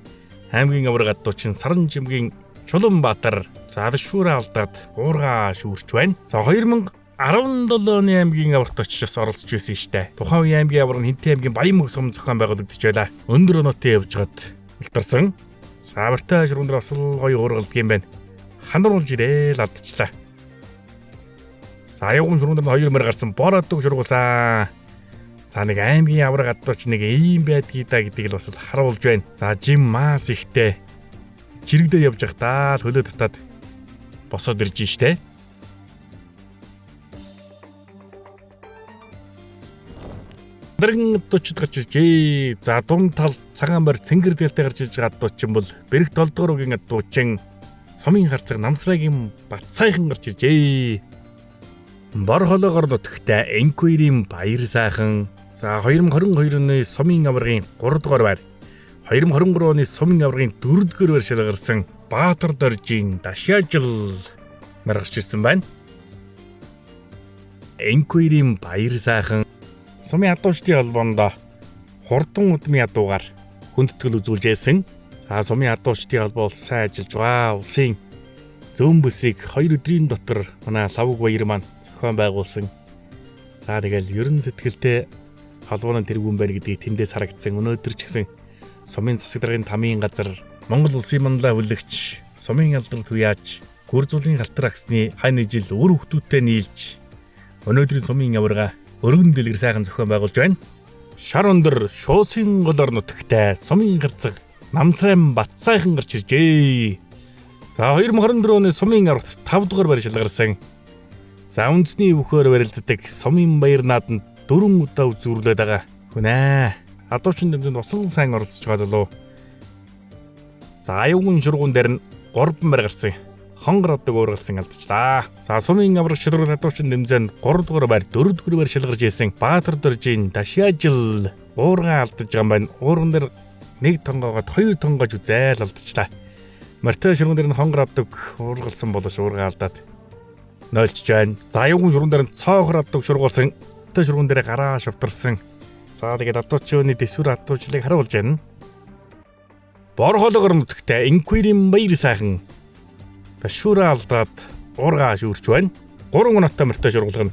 аймгийн аварга адуучин Саран Жимгийн Чуланбаатар за дэшүүрээ алдаад уурга шүүрч байна. За 2017 оны аймгийн аварт очиж оролцож байсан штэ. Тухайн үеийн аймгийн авар нь Хинтээ аймгийн Баян мөг сум зохион байгуулагдаж байлаа. Өндөр оноотой явж гад ултарсан. Савартай ширүүндэр бас л гоё уургалдаг юм байна. Ханруулж ирээл алдчихлаа. За аюун ширүүндэр 2 мөр гарсан бороодог шургуулсан. За нэг аймгийн авраг адууч нэг ийм байдгийг да гэдгийг л бас харуулж байна. За жим мас ихтэй жирэгдээ явж явахдаа хөлөө татаад босоод ирж штэ. Дарган адуучд гарч иржээ. За дунд тал цагаан байр цэнгэр дэлтэй гарч иж байгаа адуучин бол Бэрх 7 дугаар үгийн адуучин Сумын харцаг Намсраагийн Батсайхан гарч иржээ. Бор хологоор нутагтай Энкуирийн баяр сайхан. За 2022 оны Сумын аваргын 3 дугаар байр 2023 оны Сумын аваргын 4 дугаар байр шалгарсан Баатар доржийн Дашаажил маргаж ирсэн байна. Энкуирийн баяр сайхан Сумын адуучдын холбоонд хурдан удмын адуугаар хүндэтгэл үзүүлжсэн. Сумын адуучдын холбоо сайн ажиллаж байгаа. Улсын зүүн бүсийг 2 өдрийн дотор манай Лавг баяр маань зохион байгуулсан. За тэгэл ерөн сэтгэлтэй холбооны тэргүүн байна гэдгийг тэндээс харагдсан. Өнөөдөр ч гэсэн Сумын засаг даргын тамийн газар Монгол улсын манлай хүлэгч Сумын алдар туяаж гүрзүүлийн галтар агсны хань жил үр хөвгтүүдтэй нийлж өнөөдрийн Сумын аварга өргөн дэлгэр сайхан зохион байгуулж байна. Шар өндөр шуусын голоор нутагтай Сумын харцаг Намсрайн Батсайхан гарч иржээ. За 2024 оны Сумын аваргт 5 дугаар байр шалгарсан. За үндэсний өвхөөр барилддаг Сумын баяр нааданд 4 удаа үзүүлээд байгаа. Хүнээ. Адуучин тэмцээнд бас л сайн оролцож байгаа залуу. За аюун шургуун дээр нь 3 байр гарсан. Хонгор оддог уургалсан алдчихлаа. За Сумын аварга шилрүүл адуучин тэмцээнд 3 дугаар байр 4 дугаар байр шалгарч ирсэн Баатар доржийн Дашаажил уурга алдаж байгаа юм байна. Уурган дээр 1 тонгоогоод 2 тонгоож үзээл алдчихлаа. Мартаа ширүүн дээр нь хонгор оддог уургалсан болооч уурга алдаад нойлж байна. За аюун ширүүн дээр нь цоохор оддог шургуулсан. Мартаа ширүүн дээр гараа шавтарсан. За тэгээд адуучны дэсвэр адуучлыг харуулж байна. Бор хологоор нутагтай Энкуирийн баяр сайхан Ташуура алдаад уурга шүүрч байна. 3 минуттай мөртөө шургуулгана.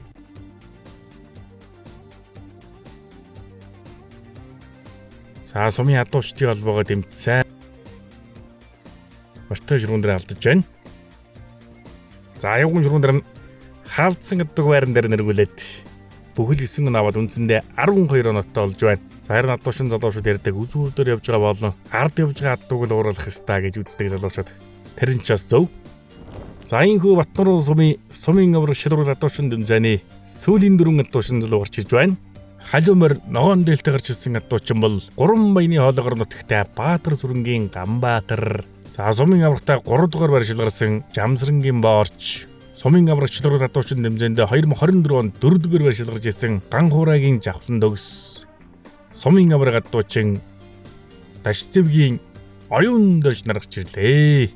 За Сумын адуучдын холбоогоо дэмжсэн. Мөртөө шургуун дээр алдаж байна. За аюун шургуун дээр нь хаалдсан аддаг байран дээр нэргүүлээд бүхэл 9 аваад үндсэндээ 12 оноотой болж байна. За харин адуучин залуучууд ярьдаг үзүүр дээр явж байгаа болон ард явж байгаа адууг л ууруулах ёстой гэж үздэг залуучууд. Тэр нь ч бас зөв. За энэхүү Батнууруу Сумын аварга шилрүүл адуучин тэмцээний сүүлийн 4 адуучин залуу гарч иж байна. Халиумэр ногоон дээлтэй гарч ирсэн адуучин бол 3 баяны хоолойгоор нутагтай Баатар сүрэнгийн Ганбаатар. За Сумын аваргатай 3 дугаар байр шалгарсан Жамсрангийн Боорч. Сумын аварга шилрүүл адуучин тэмцээнд 2024 онд 4 дугаар байр шалгарч ирсэн Ганхураагийн Жавхлан дөгс. Сумын аварга адуучин Дашцэвгийн оюун дорж наргаж ирлээ.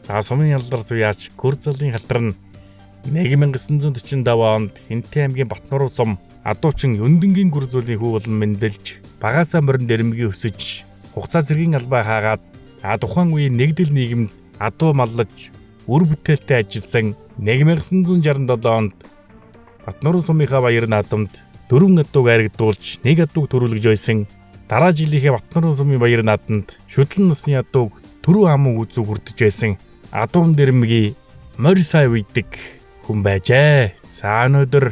За Сумын алдар туяач Гүрзэлийн халтар нь 1945 онд Хинтээ аймгийн Батнууруу сум адуучин Өндөнгийн гүрзүүлийн хүү болон мэндэлж багаасаа морин дэрэмгийн өсөж хугацаа зэргийн албаа хаагаад тухайн үеийн нэгдэл нийгэмд адуу маллаж үр бүтээлтэй ажилласан 1967 онд Батнуурын сумынхаа баяр наадамд 4 адууг айрагдуулж 1 адууг төрүүлж байсан. Дараа жилийнхээ Батнуурын сумын баяр наадамд шүтлэн насны адууг түрүү аман үзүүг хүрдэж байсан адуун дэрэмгийн Морисай үйдэг хүн байжээ. За өнөөдөр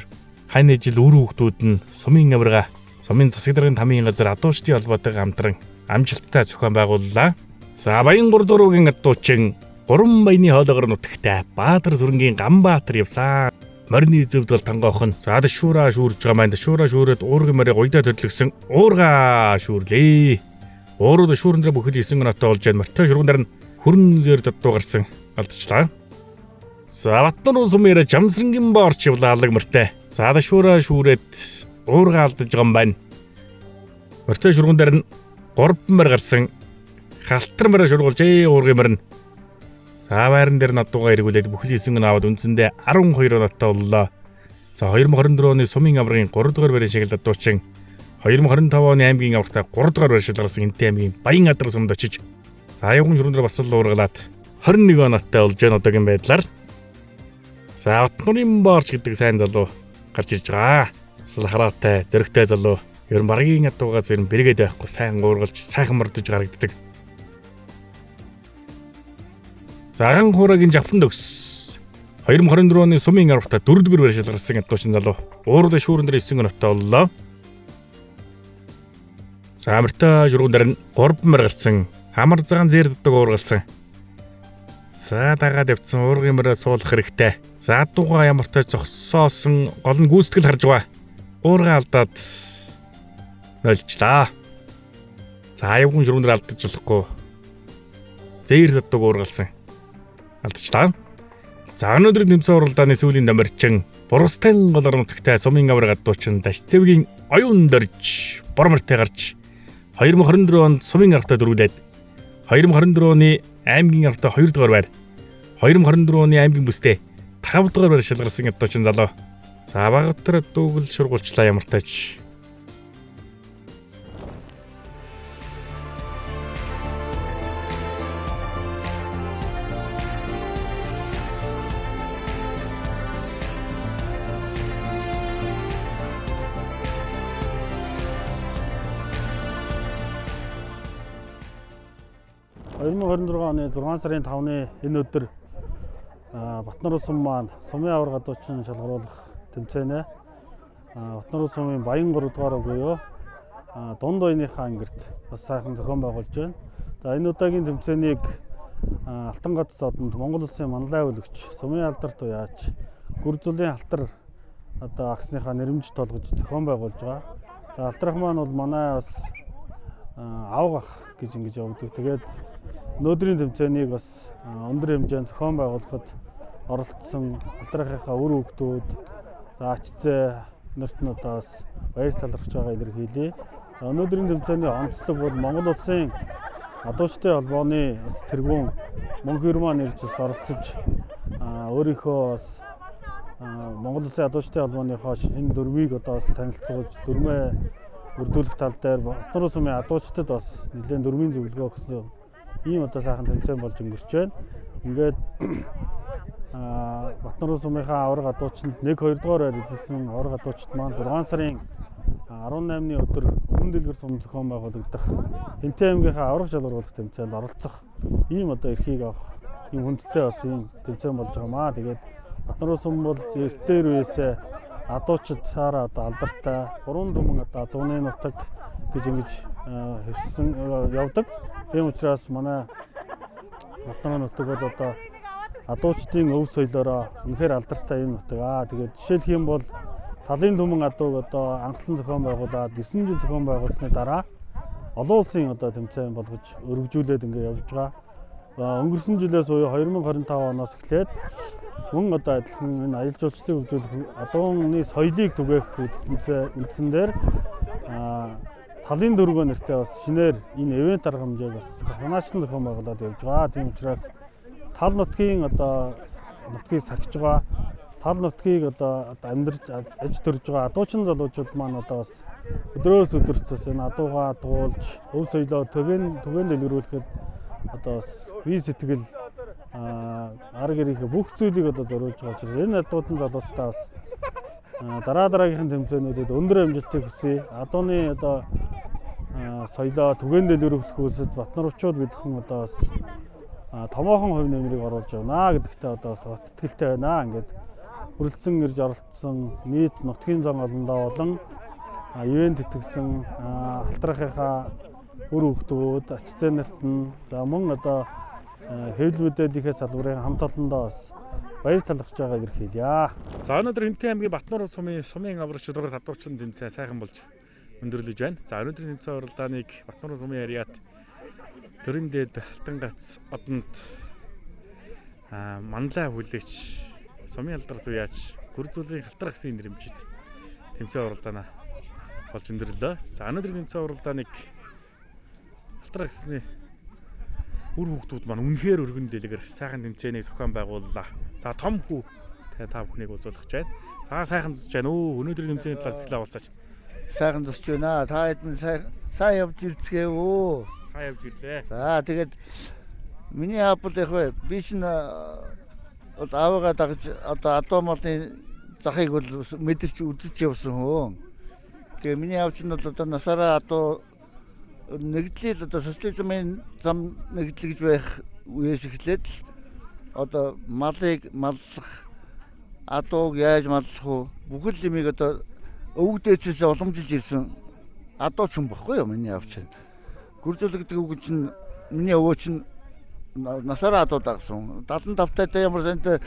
хань жил үр хүүхдүүд нь сумын авирга сумын засаг даргын тамийн газар адуучдын холбоотойгоо хамтран амжилттай зохион байгууллаа. За Баян 3 дуруугийн адуучин 3 баяны хоолойгоор нутагтай Баатар сүрэнгийн Ганбаатар явсан. Морины зөвдгөл тангоохон за дэшүүраа шүүрж байгаа маань дэшүүраа шүүрээд уургийн морийг уйдаа төдлөгсөн уургаа шүүрлээ. Уурууд шүүрэн дээр бүхэл 9 ноттой болж байна. Мортой шүргэн дээр нь хүрэн зэр дутуу гарсан алдчихлаа. За Батнуурын сумын Жамсрангийн боорч явлаалаг мортой. За дэшүүраа шүүрээд уургаа алдаж байгаа юм байна. Мортой шүргэн дээр нь 3 мөр гарсан халтар мөрө шургуулж уургийн мөр нь за байран дээр надуугаа эргүүлээд бүхэл 9 нь аваад үндсэндээ 12 ноттой боллоо. За 2024 оны сумын аврагын 3 дугаар байрын шагналд дуучин 2025 оны аймгийн аврагтаа 3 дугаар байр шалгарсан Энтэй аймгийн Баян Адар сумд очиж за аяgun шүргэнээр бас л уургалаад 21 ноттой болж байна одоогийн байдлаар. За Батнуурын боорч гэдэг сайн залуу гарч ирж байгаа. Салхараатай, зөрөгтэй залуу. Ер нь багийн адуугаас ер нь бэргээд байхгүй сайн уургалж сайхан мордож гарагддаг. Заган хуурагийн жавхлан төгс 2024 оны сумын аврагтаа 4 дугаар байр шалгарсан адуучин залуу уурдын шүүрэн дээр 9 ноттой боллоо. За Мортой шүргэн дээр нь 3 мөр гарсан амар цагаан зэр дутаг уургалсан. За дагаад явцсан уургийн мөрөө суулгах хэрэгтэй. За дуугаа ямартай зогсоосон гол нь гүйцэтгэл харж байгаа. Уургаа алдаад нөлчлаа. За аяgun шүргэн дээр алдаж болохгүй. Зэр дутаг уургалсан. Алдчихлаа. За өнөөдөр нэмсэн уралдааны сүүлийн номерчин Бургастан голор нутагтай сумын авраг адуучин Дашцэвгийн оюун дөрж бормортой гарч 2024 онд сумын аврагтаа дөрүүлээд 2024 оны аймгийн аврагтаа 2 дугаар байр 2024 оны аймгийн бүстэй 5 дугаар байр шалгарсан адуучин залуу. За Багаатар дүүгэл шургуулчлаа ямартайч. оны 6 сарын 5-ны энэ өдөр Батнуурын сум маань сумын авраг адуучин шалгаруулах тэмцээнэ Батнуурын сумын Баян 3 дугаар буюу дунд уяныхаа ангирт бас сайхан зохион байгуулж байна. За энэ удаагийн тэмцээнийг Алтан гац одонд Монгол улсын манлай өвлөгч сумын алдарт уяач Гүрзүлийн алтар одоо агсныхаа нэрмж толгож зохион байгуулж байгаа. За алтрах маань бол манай бас авгах гэж ингэж явдаг. Тэгээд өнөөдрийн тэмцээнийг бас өндөр хэмжээнд зохион байгуулахад оролцсон алтрахынхаа үр хөвгтүүд за ачцээ нарт нь одоо бас баяр талархаж байгаа илэрхийлье. Өнөөдрийн тэмцээний онцлог бол Монгол улсын адуучдын холбооны бас тэргүүн мөнх ермаа нэрж бас оролцож өөрийнхөө бас Монгол улсын адуучдын холбооныхоо энэ дөрвийг одоо бас танилцуулж дөрмөө өрдүүлэх тал дээр Батнуурын сумын адуучдад бас нэлээд дөрмийн зөвлөгөө өгсөн ийм одоо сайхан тэмцээн болж өнгөрч байна. Ингээд Батнуурын сумынхаа авраг адуучинд 1-2 дугаар байр эзэлсэн авраг адуучид маань 6 сарын 18-ны өдөр өмнө дэлгэр сум зохион байгуулагдах Энтэй аймгийнхаа авраг шалгаруулах тэмцээнд оролцох ийм одоо эрхийг авах ийм хүндтэй бас ийм тэмцээн болж байгаамаа. Тэгээд Батнуурын сум бол эртээр үеэсээ адуучдаараа одоо алдартай 3 түмэн одоо дууны нутаг гэж ингэж хэвсэн явдаг. Тийм учраас манай Батнуурын нутаг бол одоо адуучдын өв соёлоороо үнэхээр алдартай юм нутаг. Тэгээд жишээлх юм бол талын түмэн адууг одоо анхлан зохион байгуулад 9 жил зохион байгуулсны дараа олон улсын одоо тэмцээн болгож өргөжүүлээд ингэ явж байгаа. Өнгөрсөн жилээс буюу 2025 оноос эхлээд мөн одоо адилхан энэ аялал жуулчлалыг хөгжүүлэх адууны соёлыг түгээх үндсэн дээр талын дөрвөө нэртэй бас шинээр энэ ивент арга хэмжээг бас санаачлан зохион байгуулад явж байгаа. Тийм учраас тал нутгийн одоо нутгийг сахиж байгаа тал нутгийг одоо амьдарч аж төрж байгаа адуучин залуучууд маань одоо бас өдрөөс өдөрт бас энэ адуугаа дуулж өв соёлоо түгээн дэлгэрүүлэхэд одоо бас бие сэтгэл арга гэрийнхээ бүх зүйлийг одоо зориулж байгаа учраас энэ адуудан залуучдаа бас дараагийнхын тэмцээнүүдэд өндөр амжилтыг хүсье. Адууны одоо соёлоо түгээн дэлгэрүүлэх үйлсэд Батнарчууд гэдгхэн одоо бас томоохон хувь нэмрийг оруулж явна гэдэгтээ одоо бас итгэлтэй байна. Ингээд хүрэлцэн ирж оролцсон нийт нутгийн зам олондоо болон ивент итгэсэн алтрахынхаа өр хүүхдүүд, ач зээн нарт нь за мөн одоо хэвлэл мэдээллийнхээ салбарын хамт олондоо бас баяр талархж байгааг илэрхийлье. За өнөөдөр Хэмтэн аймгийн Батнар сумын аврагч шалралт адуучин тэмцээн сайхан болж өндөрлөж байна. За өнөөдрийн тэмцээн уралдааныг Батнар сумын яриат төрийн дээд Алтан гац одонд манлай хүлээч сумын алдарт уяач гүрзүүлийн халтар агсын нэрмжид тэмцээн уралдаанаа болж өндөрлөө. За өнөөдрийн тэмцээн уралдааныг халтар агсны үр хүүхдүүд маань үнэхээр өргөн дэлгэр сайхан тэмцээнийг зохион байгууллаа. За том хүү та бүхнийг уулзуулах гэж байна. За сайхан зусж байна уу? Өнөөдрийн тэмцээний талаар сэтгэлээ уулзаач. Сайхан зусж байна. Та хэдэн сайн явж ирцгээ үү? Сайн явж ирлээ. За тэгээд миний аапл яг вэ би чинь бол аавыгаа дагж одоо адуу малын захыг бол мэдэрч үзэж явсан хүн. Тэгээ миний аав чинь бол одоо насаараа адуу нэгдлэл одоо социализмын зам нэгдлэгж байх үеэс эхлээд л одоо малыг маллах адууг яаж маллах вэ? Бүхэл юмыг одоо өвгдөөчөөс уламжилж ирсэн адууч хүн баггүй юу миний аав чинь. Гүрзүүлэг гэдэг үг чинь миний өвөө чинь насаараа адуу дагсан. 75 таа ямар сантай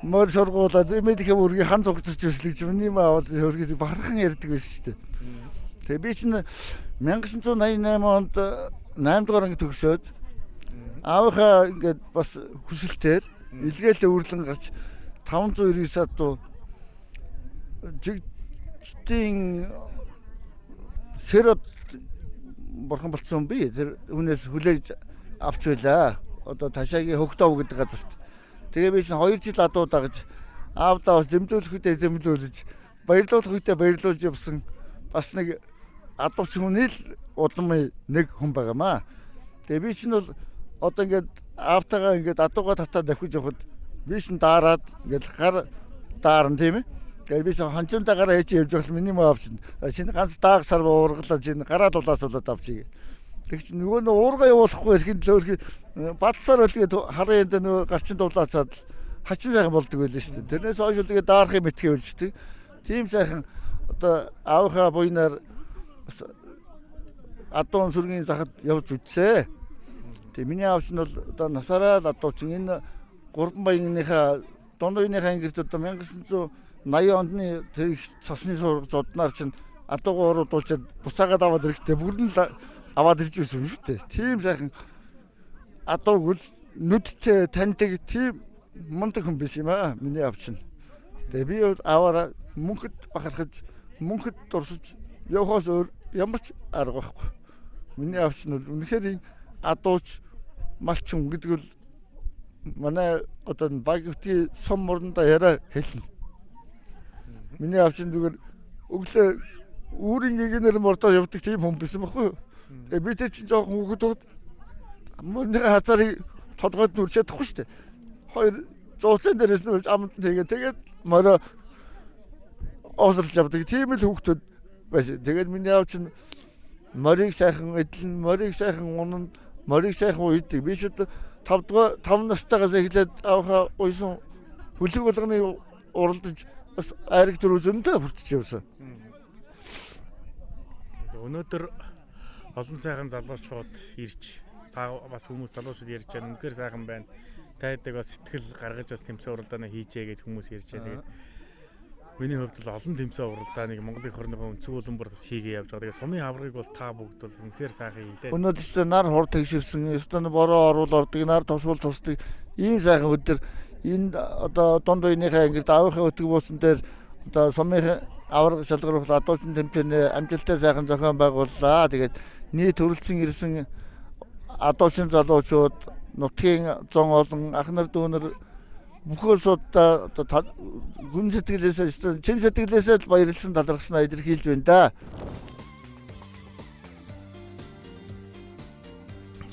мөр сургуулаад эмээдийнхээ үргийг хан цугтарч ирсэн гэж миний маа өөргөө бахархан ярьдаг байсан шүү дээ. Тэгээ би чинь 1988 онд 8 дугаар анги төгсөөд аавынхаа ингээд бас хүсэлтээр илгээлээ үрлэн гарч 599 адуу жигтийн сэрод борхон болцсон би тэр хүнээс хүлээж авч байлаа. Одоо Ташаагийн Хөгтов гэдэг газарт. Тэгээ би чинь 2 жил адуу дагж аавдаа бас зэмлүүлэхдээ зэмлүүлж баярлуулах үедээ баярлуулж явсан бас нэг адууч хүний л удамын нэг хүн байгаамаа. Тэгээ би чинь бол одоо ингээд аавтайгаа ингээд адуугаа татаа давхиж явахад би чинь даарад ингээд гар даарна тийм ээ. Тэгээ би чинь хончондоо гараа ээж явж байхад миний маа авчин. Шинэ ганц дааг сар уургалаа чинь гараа дулаасуулаад авчиг. Тэг чи нөгөө нь уурга явуулахгүй ирэхэд л бадсаар бол тэгээд харын энэ нөгөө гарчин дулаацаад хачин сайхан болдог байлаа шүү дээ. Тэрнээс хойш л тэгээд даарахын мэтгэ үлждэг. Тийм сайхан одоо аавынхаа буйнаар адуун сүргийн захад явж үтсэ. Тэгээ миний аав чинь бол одоо насаараа л адуучин энэ 3 баянгийнхаа дунд үеийнхаа ангирт одоо 1980 оны тэр их цасны сургууль зоднаар чинь адуугаа оруулуулчаад буцаагаад аваад ирэхдээ бүгд нь аваад ирж байсан юм шүү дээ. Тийм сайхан адууг л нүдтэй таньдаг тийм мундаг хүн биш юм аа миний аав чинь. Тэгээ би бол аваараа мөнхөд бахархаж мөнхөд дурсаж явхоос өөр ямар ч арга байхгүй. Миний аав чинь бол үнэхээр адууч малчин гэдэг бол манай одоо багтны сум мөрөндөө яриа хэлнэ. Миний аав чинь зүгээр өглөө үүрийн гэгнэр мордоо явдаг тийм хүн байсан байхгүй юу? Тэгээ би тэр чинь жоохон хүүхдүүд мөрний хазарыг толгойд нүрч чадахгүй шүү дээ. 200 дээрээс нүрч амт тэгээд мороо оосрлж явдаг тийм л хүүхдүүд байсан. Тэгээд миний аав чинь морийг сайхан эдлэн, морийг сайхан унан, морийг сайхан уйдаг. Би ч 5 настайгаас эхлээд аавхаа уйсан хүлэг болгоны уралдаж бас айраг дөрөв зөндөө хүртэж явсан. Өнөөдөр олон сайхан залуучууд ирж бас хүмүүс залуучууд ярьж байгаа үнэхээр сайхан байна. Тайдаг бас сэтгэл гаргаж бас тэмцээн уралдаанаа хийжээ гэж хүмүүс ярьж байгаа. Тэгээд миний хувьд бол олон тэмцээн уралдааныг Монголын хорныгоо өнцөг улам бүр бас хийгээ явж байгаа. Тэгээд сумын аврагыг бол та бүгд бол үнэхээр сайхан хийлээ. Өнөөдөр ч нар хур тэгшэрсэн, өстөн бороо оруул ордог, нар тусвал тусдаг ийм сайхан өдөр энэ одоо дунд үеийнхээ ангирт аавынхаа өтг буусан дээр одоо сумын авраг шалгаруулах адуучин тэмцээний амжилттай сайхан зохион байгууллаа. Тэгээд нийт төрөлцсөн ирсэн адуучин залуучууд, нутгийн зон олон ах нар дүү нар бүх улсуудаа одоо хүн сэтгэлээсээ чин сэтгэлээсээ л баярлсан талархснаа илэрхийлж байна да.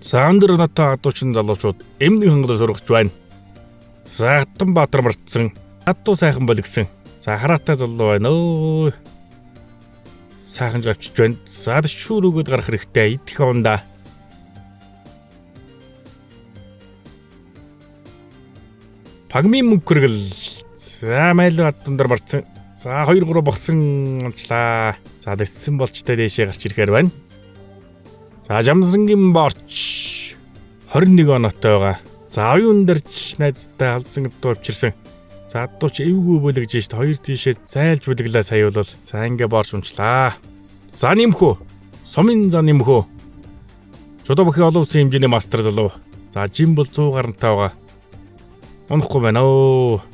За өндөр натаа адуучин залуучууд эмнэг хангалуус сургаж байна. За Хатанбаатар мартсан. Адуу сайхан бол гисэн. За хараатай залуу байна өө. Сайхан авчиж байна. За шүүр өгöd гарах хэрэгтэй. Идэх онда. Пагмын мөнгөргөл. За майл адундар марцсан. За 2 3 богсон амчлаа. За дэссэн болчтой дээшээ гарч ирэхээр байна. За Жамсрангийн борч 21 оноотой байгаа. За оюун дэрч найзтай алдсан гэдэг авчирсан. За адууч эвгүй бүлэгж шít 2 тийшээ зайлж бүлэглээ сая бол. За ингээ борч унчлаа. За нэмхүү. Сумын за нэмхүү. Чудаа бүхий олон улсын хэмжээний мастер залуу. За жим бол 100 гарантай байгаа. Унахгүй байна оо.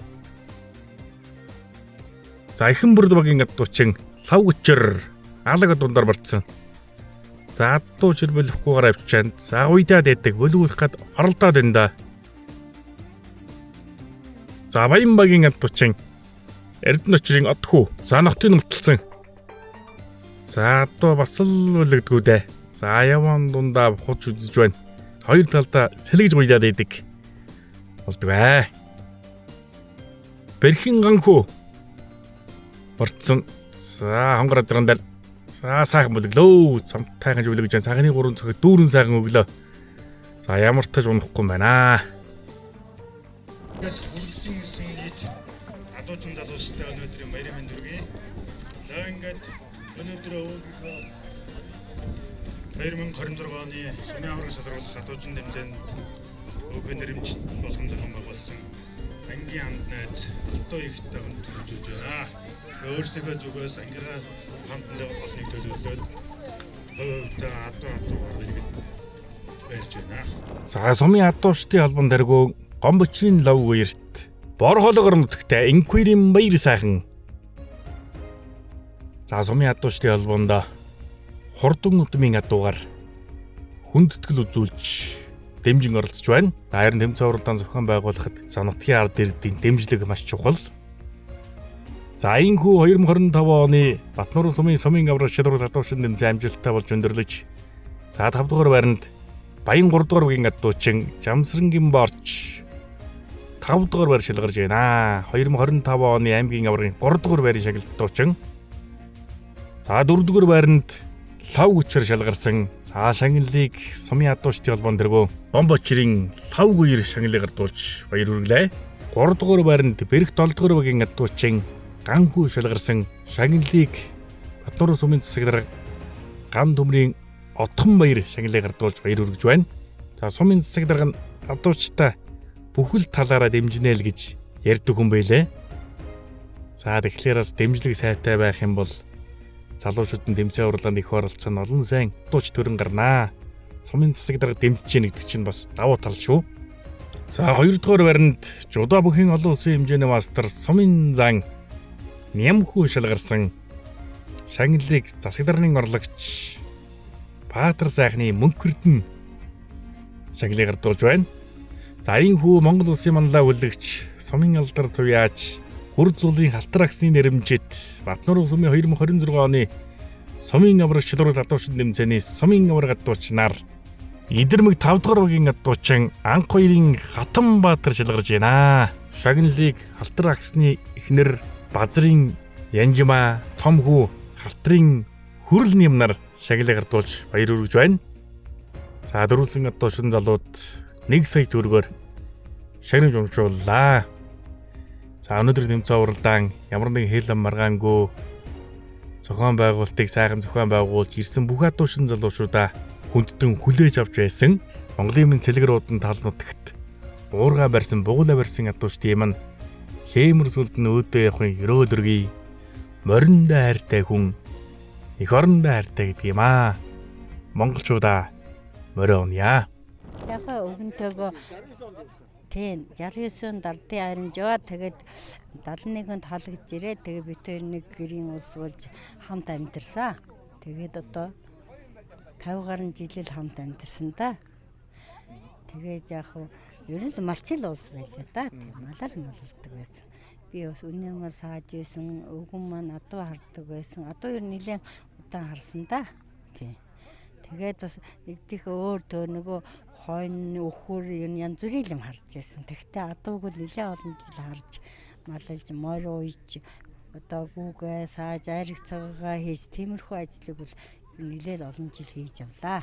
За ихэн бүрд багийн адуучин лав гүчэр алаг дундар барцсан. За адуу чирбэлэхгүйгээр авчаанд. За уйдаад байдаг бөлгүүлэх гад оролдоод байна да. За баян багийн адуучин Эрдэнэ очрын отхүү. За нотын нуталсан. За адуу бас л үлэгдгүү дээ. За яван дундаа хуч үзэж байна. Хоёр талдаа сэлгэж уйдаад байдаг. Болдог бай. Бэрхэн ганхүү. Борцсон. За хонгор азрандал. За сайхан бүлэглөө. Цамтайхан бүлэгж जैन сагны 3 цохид дүүрэн сайхан өглөө. За ямар таж унахгүй байна. Хүргэсэн гэсэн гэж адуучин залуустай өнөөдрийн баярын мэнд хүргэе. За ингээд өнөөдөр өвгийнхөө 2026 оны Сумын авраг шалруулах адуучин тэмцээнд өөхөн нэрэмжит болсон зохион байгуулсан ангийн хамт найз одоо ихтэй хүнд төлөвлөж байна. Өөрсдөө зүгээс ангийнхаа хамтанд олныг төлөвлөлөөд өвдөө адуугаар байлж байна. За Сумын адуучдын албан дэргөө Гомбочрын лав үерт бор хоолгор нутагтай инквирийн баяр сайхан. За Сумын адуучдын албанд хурдан удмын адуугаар хүндэтгэл үзүүлж дэмжин оролцож байна. Харин тэмцээн уралдаан зохион байгуулахад санагдгийн ард иргэдийн дэмжлэг маш чухал. За энэхүү 2025 оны Батнуурын Сумын авраг шалралт адуучин тэмцээн амжилттай болж өндөрлөж за 5 дугаар байранд Баян 3 дугаар багийн адуучин Жамсрангийн борч 5 дугаар байр шалгарж байна. 2025 оны аймгийн аврагын 3 дугаар байрын шагналт дуучин. За 4 дугаар байранд лав гүчээр шалгарсан. За шагналыг Сумын адуучдын албан дэргөө Гомбочрын лав гүер шагналыг гардуулж баяр хүргэлээ. 3 дугаар байранд Бэрх 7 дугаар багийн адуучин Ганхүү шалгарсан. Шагналыг Батнуурын Сумын засаг дарга Ган төмрийн Отхон баяр шагналыг гардуулж баяр хүргэж байна. За Сумын засаг дарга нь адуучтай бүхэл талаараа дэмжинэ л гэж ярьдаг хүн байлээ. За тэгэхээр бас дэмжлэг сайтай байх юм бол залуучуудын тэмцээн уралдаанд их оролцсон олон сайн адууч төрөн гарнаа. Сумын засаг дарга дэмжиж гэдэг чинь бас давуу тал шүү. За 2 дугаар байранд Жудаа бүхэн олон улсын хэмжээний мастер Сумын зан Нямхүү шалгарсан. Шагналыг засаг даргын орлогч Баатар сайхны мөнхөрдөн шагналыг гардуулж байна. За энэхүү Монгол улсын манлай хүлэгч Сумын алдар туяач Хүр зулын халтар агсны нэрэмжит Батнуурын Сумын 2026 оны Сумын авраг шалралт адуучин тэмцээний Сумын авраг адуучнаар Идэрмэг 5 дугаар багийн адуучин Анх хоёрын Хатанбаатар шалгарж байна. Шагналыг халтар агсны эхнэр Базрын Янжма том хүү халтрын хүрл нэмнар шагналыг гардуулж баяр хүргэж байна. За дөрвөлсөн адуучин залууд 1 сая төгрөгөөр шагнаж уншууллаа. За өнөөдөр тэмцээн уралдаан ямар нэгэн хэл ам маргаангүй зохион байгуулалтыг сайхан зохион байгуулж ирсэн бүх адуучин залуучуудаа хүндтэн хүлээж авч байсан. Монголын минь цэлгэрүүдэн тал нутагт уурга барьсан бугуулаа барьсан адуучдын юм хэмэр сүлдэн өөдөө явахын өрөөлөргий мориндоо хайртай хүн их орондоо хайртай гэдэг юм аа. Монголчуудаа морио уния. Яхаа өвгөнтэйгөө тийм 69-нд ардын аримжаа тэгээд 71-нд халагдж ирээ. Тэгээд бид хоёр нэг гэрийн улс болж хамт амьдэрсэн. Тэгээд одоо 50 гаруй жилэл хамт амьдэрсэн да. Тэгээд яг Ер нь малчил улс байлаа да. Тийм малал малдаг байсан. Би бас үнэн мал сааж байсан, өвгөн маань адуу хардаг байсан. Адуу ер нь нэлээд удаан харсан да. Тийм. Тэгээд бас нэгдих өөр төр нөгөө хойно өхөр янз бүрийн юм харж байсан. Тэгтээ адууг л нэлээд олон жил харж малалж морь ууж одоо гүүгээ сааж айраг цагаагаа хийж тиймэрхүү ажлыг бол нэлээд олон жил хийж явлаа.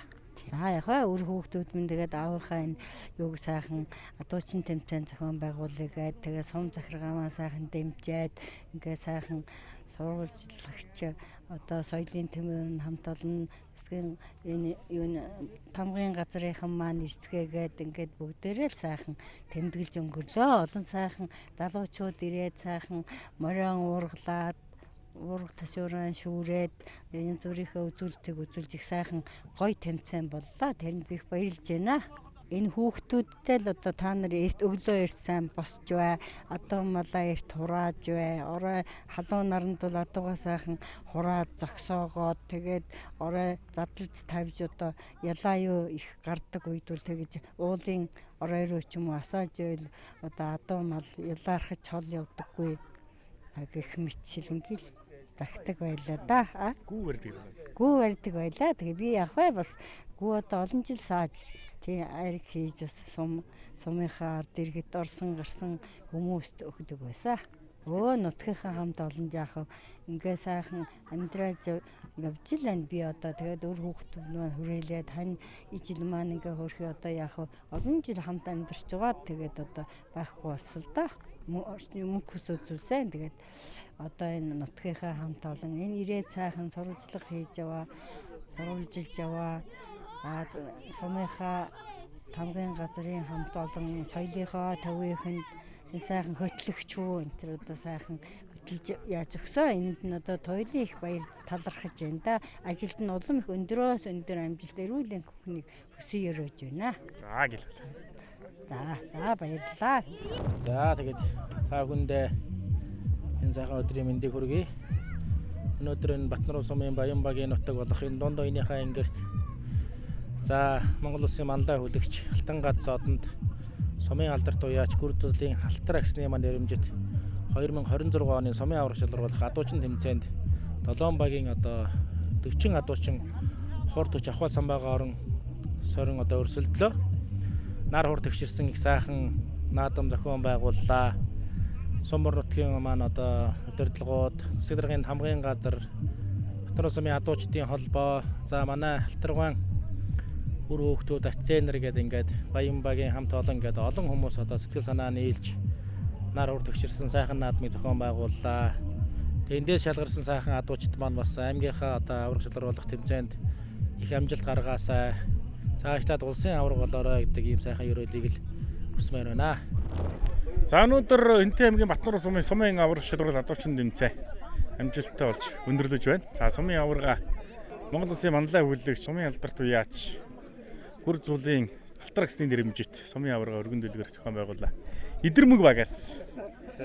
Яг өөр хүүхдүүд минь тэгээд аавынхаа энэ юуг сайхан адуучин тэмцээн зохион байгуулъя тэгээд сум захиргаамаа сайхан дэмжээд ингээ сайхан сурвалжлагч одоо соёлын тэмээн хамт олон бүсгийн энэ юу тамгын газрынхан маань ирцгээгээд ингээд бүгдээрээ л сайхан тэмдэглэж өнгөрлөө. Олон сайхан залуучууд ирээд сайхан морион уургалаад ураг ташууран шүүрээд янз бүрийнхээ үзүүлэлтийг үзүүлж их сайхан гоё тэмцээн боллоо. Тэрэнд би их баярлж байна. Энэ хүүхдүүдтэй л одоо та нар эрт өглөө эрт сайн босч бай. Адуу малаа эрт хурааж бай. Орой халуун наранд бол адуугаа сайхан хураад зогсоогоод тэгээд орой задлж тавьж одоо ялаа юу их гардаг үед бол тэгж уулын орой руу ч юм уу асааж байл одоо адуу мал ялаархаж чол явдаггүй гэх мэтчилэнгил загтаг байлаа да. Гүү барьдаг байлаа. Тэгээ би яг бас гүү одоо олон жил сааж тий айраг хийж бас сумынхаа ард иргэд орсон гарсан хүмүүст өгдөг байсан. Нутгийнхаа хамт олон жаахав ингээ сайхан амьдраж явж л байна би одоо тэгээд өөр хүүхдүүд маань хүрээлээд хань ижил маань ингээ хөрхи одоо яах вэ олон жил хамт амьдарч байгаа тэгээд одоо байхгүй болсон л да. Мөнгө хүсүүлсэн. Тэгээд одоо энэ нутгийнхаа хамт олон энэ ирээд сайхан сурвалжлага хийж яваа, сурвалжилж яваа. Сумынхаа тамгын газрын хамт олон соёлынхаа төвийнхэнд энэ сайхан хөтлөгч үү энэ төр одоо сайхан хөтлөж яаж өгсөө. Энд нь одоо туйлын их баяр талархаж байна да. Ажилд нь улам их өндрөөс өндөр амжилт эрүүл энхнийг хүсье өрөөж байна. За гэлээ. За баярлалаа. За тэгээд та бүхэндээ энэ сайхан өдрийн мэндийг хүргэе. Өнөөдөр энэ Батнар сумын Баянбагийн нутаг болох энэ дунд оюуныхаа ингэрт за Монгол Улсын манлай хүлэгч Алтан гац содонд сумын алдарт уяач Гүрзэлийн Халтар агсны маань нэрэмжит 2026 оны сумын аврах шалгаруулах адуучин тэмцээнд 7 багийн одоо 40 адуучин хор төч ахвал самбайгаа орон сорин одоо өрсөлдлөө. Нар хур тэгширсэн их сайхан наадам зохион байгууллаа. Сумбар нутгийн маань одоо удирдлагууд, засаг даргын тамгын газар, Батнар сумын адуучдын холбоо, за манай Халтаргаан үр хүүхдүүд аценер гэдэг ингээд Баянбагийн хамт олон ингээд олон хүмүүс одоо сэтгэл санаа нийлж нар хур тэгширсэн сайхан наадмыг зохион байгууллаа. Тэгээ эндээс шалгарсан сайхан адуучд маань бас аймгийнхаа одоо аврах шалгаруулах тэмцээнд их амжилт гаргаасаа. Цаашлаад улсын авраг болоорой гэдэг ийм сайхан ерөөлийг л хүсмээр байна. За өнөөдөр Энтэй аймгийн Батнар сумын сумын аврах шалгаруулах адуучин тэмцээн амжилттай болж өндөрлөж байна. За сумын аврага Монгол Улсын манлай хүлэгч сумын алдарт уяач Гүрзэлийн Халтар агсны нэрэмжит сумын аврага өргөн дэлгэр зохион байгууллаа. Идэрмэг багаас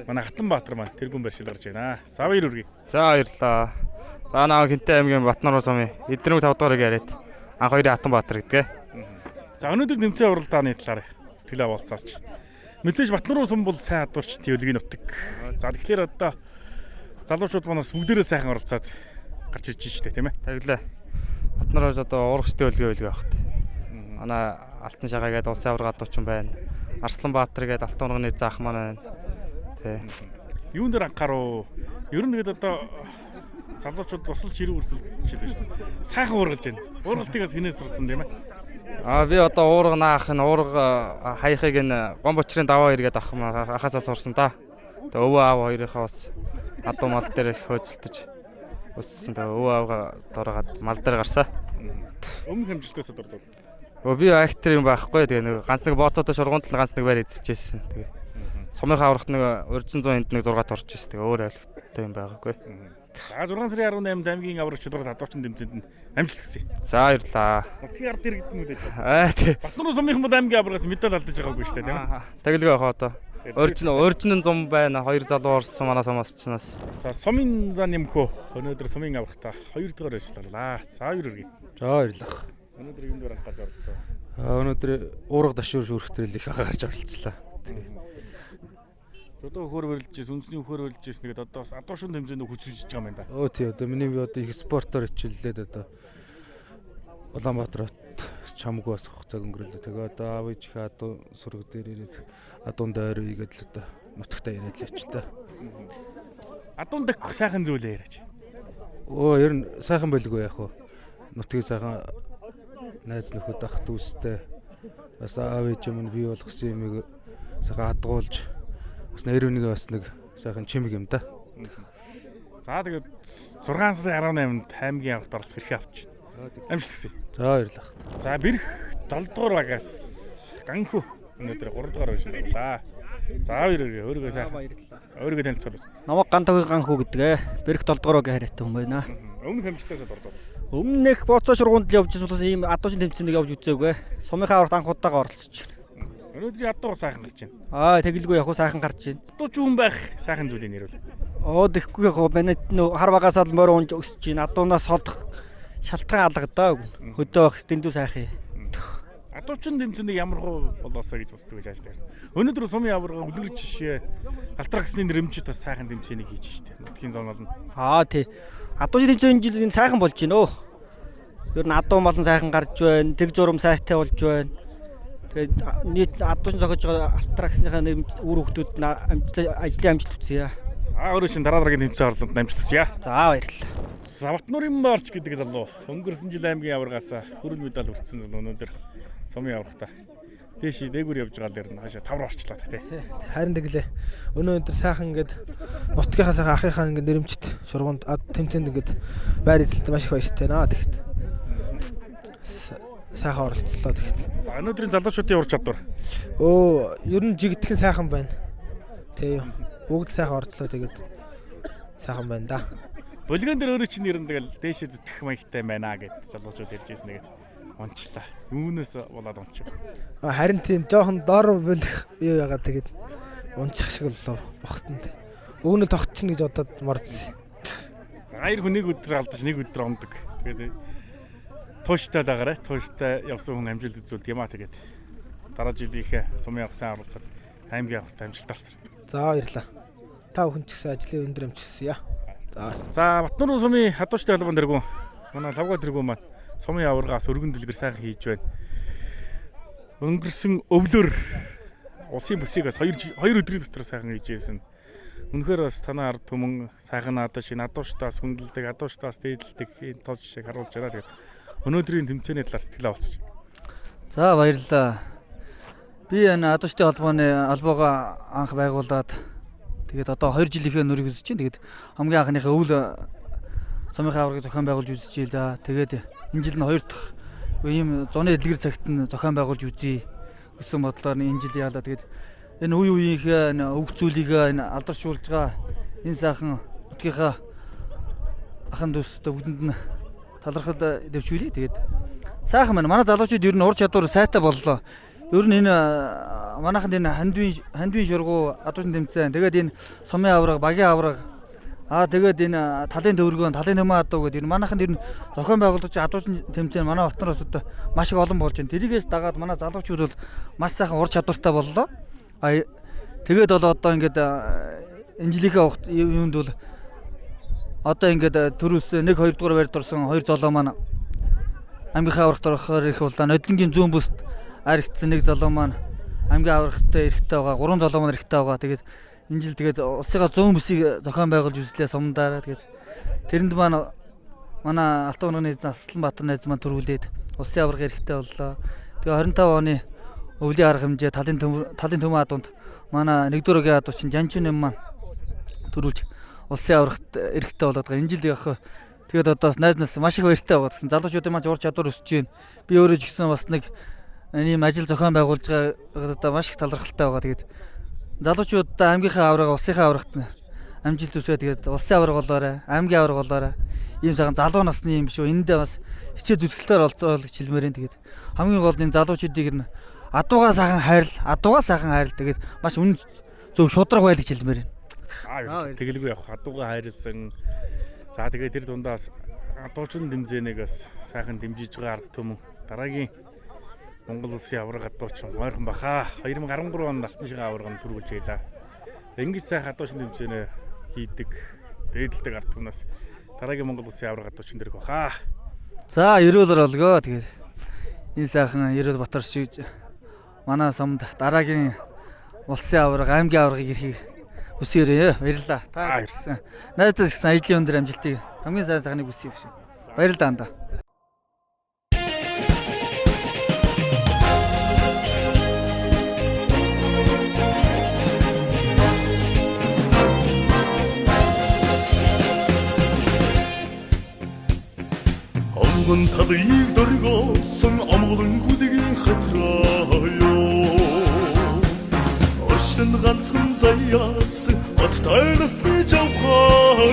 манай Хатанбаатар маань тэргүүн барьшил гарч байна. За баяр хүргэе. За баярлалаа. За наа Энтэй аймгийн Батнар сумын Идэрмэг 5 дугаарыг яриад анх хоёрын Хатанбаатар гэдгээ. За өнөөдөр тэмцээн уралдааны талаар сэтгэлээ болцооч. Мэдээж Батнар сум бол сайн адуучдын өлгийн нутаг. За тэгэхээр одоо залуучууд манаас бүгдээрээ сайхан оролцоод гарч иж штэ тийм ээ. Таглаа. Батнараас одоо урагчдын өлгөө багт. Манай Алтан шагаа гэдэг улсын авраг адуучин байна. Арсланбаатар гэдэг Алтан урганы заах маань байна. Тий. Юун дээр анхаарав? Ер нь тэгээд одоо залуучууд босолж ирэх үрсэлж байна шүү дээ. Сайхан уургалж байна. Уургалтыг бас хинээс сурсан тийм ээ. Би одоо уурга наах нь уурга хаяхыг энэ гомбочрын даваа иргээд ахаасаа сурсан та. Тэгээ өвөө аав хоёрынхаа бас адуу мал дээр их хөөцөлдөж өссөн. Тэгээ өвөө аавгаа дороод мал дээр гарсаа. Өмнөх амжилтаас дурдвал. Би актер юм байхгүй. Тэгээ нэг ганц нэг бототой шургуунд л ганц нэг байр эзэжсэн. Тэгээ сумынхаа аврахт нэг урьдчилан 100 энд нэг 6 орж ирсэн. Тэгээ өөр айлгтай юм байгаагүй. За 6 сарын 18-нд аймгийн аврагч шалгаруулах адуучин тэмцээнд нь амжилт хүсье. За баярлалаа. Нутгийн ард иргэд нь үлээж. Тий. Батнар сумынхан бол аймгийн аврагаас медаль алдаж байгаагүй шүү дээ тийм ээ. Тэгэлгүй яхаа одоо. Урьдчилан 100 байна. 2 залуу орсон манай сумаас чинаас. За сумын за нэмхөө өнөөдөр сумын аврагтаа 2 дугаар шалгарлаа. За баяр хүргэе. За баярлалаа. Өнөөдөр юм дээр анхаарч орсон. Өнөөдөр уурга дашуур шүүрхтрэл их гарч оролцлоо. Одоо хөр барилжсэн, үндэсний хөр барилжсэн нэгэд одоо бас адуу шин хэмжээнд хүчилж байгаа юм байна да. Тий одоо миний би одоо их спортоор хичээллээд одоо Улаанбаатар хот чамгүй бас хугацааг өнгөрүүлээ. Тэгээ одоо аав ээж их адуу сүрэг дээр ирээд адуун дойр ийгээд л одоо нутагтаа яриад л очил та. Адуун дэх сайхан зүйлээ яриач. Ер нь сайхан байлгүй яах вэ? Нутгийн сайхан найз нөхөд ах дүүстэй бас аав ээж минь бий болгосон юмыг сайхан хадгуулж бас нэрвнийгээ бас нэг сайхан чимэг юм да. За тэгээд 6 сарын 18-нд хаймгийн аврагт оролцох хэрэг авч байна. Амжилт хүсье. За баярлалаа. За бэрх 7 дугаар багаас ганхүү өнөөдөр 3 дугаар байширлаа. За өөрийгөө сайхан баярлалаа. Өөрийгөө танилцуулъя. Намайг Гантогийн ганхүү гэдэг. Бэрх 7 дугаар багийн харьяатай хүн байна. Өмнөх амжилтаасаа дурдвал. Өмнөх боцоо шургуунд явж байсан болохоор ийм адуушин тэмцээнийг явж үзээгүй. Сумынхаа аврагт анх удаага оролцож байна. Өнөөдрийн адуу сайхан гарч байна. Тэгэлгүй яг сайхан гарч байна. Адууч хүн байх сайхан зүйлийг нэрвэл. Тэгэхгүй яг байна нөө хар багасаа л морь унж өсөж байна. Адуунаас солдох шалтгаан алгадаа. Хөдөө байх дэндүү сайхан. Адуучин тэмцээнийг ямар хуу болоосоо гэж боддог гэж ааш байна. Өнөөдөр сумын аварга үлгэрч жишээ алтрах гэсний нэрмжид бас сайхан тэмцээнийг хийж штэ. Нутгийн зоонол нь. Тий. Адуучин тэмцээн жил энэ сайхан болж байна. Ер нь адуу малн сайхан гарч байна. Тэг зурам сайтай болж байна. Тэгээд нийт адуучин зохиож байгаа алтраксныхаа нэрмж үр хөвгүүд ажлын амжилт үзье. Өөрөө чинь дараа дараагийн тэмцээн орлонд амжилт хүсье. За баярлалаа. Савтнуурын марч гэдэг залуу өнгөрсөн жил аймгийн аваргаас хүрэл медаль хүртсэн залуу өнөөдөр сумын аврагтаа дээш дээгүүр явж байгаа л ярина. Хаашаа тавар орчлоо та тий. Харин тэглээ. Өнөөдөр сайхан ингээд нутгийнхаа сайхан ахынхаа ингээд нэрмжит шургуунд тэмцээнд ингээд байр эзэлт маш их баяртай наа тэгэхэд. Сайхан оролцлоо тэгэхэд. Өнөөдрийн залуучуудын ур чадвар. Ер нь жигдхэн сайхан байна. Тий. Бүгд сайхан оролцлоо тэгээд сайхан байна да. Булган дээр өөрөө чинь нэрэн тэгэл дээшээ зүтгэх маягтай байна гэд залуучууд ярьж ирсэн нэгэд унчлаа. Юунаас болоод унчих. Харин тийм жоохон доор болох юу яагаад тэгээд унчих шиг л бохтонд. Өгнө тогтчихно гэж бодоод мордсон. За хоёр хүн нэг өдөр алдаж нэг өдөр ондог. Тэгээд тууштай л агараа. Тууштай явсан хүн амжилт үзүүлдэг юм а тэгээд дараа жилийнхээ сумын авах сайн оролцоод аймгийн авахт амжилт орсон. За баярлалаа. Та бүхэн ч гэсэн ажлын өндөр амжилтсая. За Батнуурын сумын хадуучтай албан дэргүүн манай лавга дэргүүн маань сумын аваргаас өргөн дэлгэр сайхан хийж байна. Өнгөрсөн өвлөөр усын бүсийг бас 2 өдрийн дотор сайхан хийж ирсэн. Үнэхээр бас танаа ард түмэн сайхан надад шинэ адуучтаас хүндэлдэг, адуучтаас дээдэлдэг энэ тол жишээг харуулж байна. Тэгээд өнөөдрийн тэмцээний талаар сэтгэлээ олцсон. За баярлалаа. Би энэ адуучтай холбооны албагаа анх байгуулад тэгээд одоо 2 жилийнхээ нурыг үзэж чинь тэгээд хамгийн анхныхаа өвөл сумынхаа аваргыг зохион байгуулж үзчихээ л да. Тэгээд энэ жил нь 2 дахь ийм зуны эдлэгэр цагт нь зохион байгуулж үзье гэсэн бодлоор энэ жил яалаа. Тэгээд энэ үеийнхээ өвг зүйлийг энэ алдаршуулж байгаа энэ сайхан нутгийнхаа ахын дүүстэй бүгдэнд нь талархал дэвшүүлье. Тэгээд сайхан байна. Манай залуучууд ер нь ур чадвар сайтай боллоо. Ер нь энэ манайханд энэ хандвийн шургуу адуучин тэмцээн тэгээд энэ сумын авраг, багийн авраг тэгээд энэ талын төвөргөн, талын төмөн адуу гэдэг энэ манайханд ер нь зохион байгуулагч адуучин тэмцээн манай Батнараас одоо маш их олон болж байна. Тэрийгээс дагаад манай залуучууд бол маш сайхан ур чадвартай боллоо. Тэгээд бол одоо ингээд энэ жилийнхээ юунд бол одоо ингээд төрөөс 1-2 дугаар байрд орсон 2 залуу маань аймгийнхаа аврагт орохоор их боллоо. Нодлонгийн зүүн бүст аригдсан 1 залуу маань аймгийн аврагтай эрэхтэй байгаа, 3 залуу маань эрэхтэй байгаа. Тэгээд энэ жил тэгээд улсынхаа зүүн бүсийг зохион байгуулж үзлээ сумдаараа. Тэгээд тэрэнд маань манай Алтан урганы Асланбаатар найз маань төрүүлээд улсын авраг эрэхтэй боллоо. Тэгээд 25 оны өвлийн арга хэмжээ талын төмөн адуунд манай 1-р өгийн адуучин Жанчин маань төрүүлж улсын аврагт эрэхтэй болоод байгаа. Энэ жил яг тэгээд одоо найзнаас маш их баяртай байгаа гэсэн. Залуучуудын маань ур чадвар өсөж байна. Би өөрөө ч гэсэн бас нэг ийм ажил зохион байгуулж байгаа маш их талархалтай байгаа. Тэгээд залуучуудаа аймгийнхаа аврага, улсынхаа аврагт амжилт үсгээ тэгээд улсын авраг болоорой, аймгийн авраг болоорой. Ийм сайхан залуу насны юм шүү. Эндээ бас хичээл зүтгэлээр олцоол гэж хэлмээрэн. Тэгээд хамгийн гол нь залуучуудыг нь адуугаа сайхан хайрл тэгээд маш үнэн зөв шудраг байл гэж хэлмээрэн. Тэгэлгүй явах адуугаа хайрлсан. За тэгээд тэр дундаас адуучин тэмцээнээс сайхан дэмжиж байгаа ард түмэн дараагийн Монгол Улсын авраг адуучин ойрхон баха 2013 онд алтан шигээ авраганд түрүүлж байлаа. Ингэж сайхан адуучин тэмцээнэ хийдэг дээдэлдэг ард түмнээс дараагийн Монгол Улсын авраг адуучин дэрх баха. За ерөөл оролгоо. Тэгээд энэ сайхан Ерөөл Батар шиг манай сумд дараагийн улсын авраг, аймгийн аврагыг ирэхийг хүсээрээ. Баярлалаа. Та гэсэн найзтай гэсэн ажлын өндөр амжилтыг хамгийн сайн сайхныг хүсье гэж. Баярлалаа. Онгон талыг дөргөөсөн амгалан хүлгийн хатраа Орчлон ганцхан заяас от тайласны жавхаа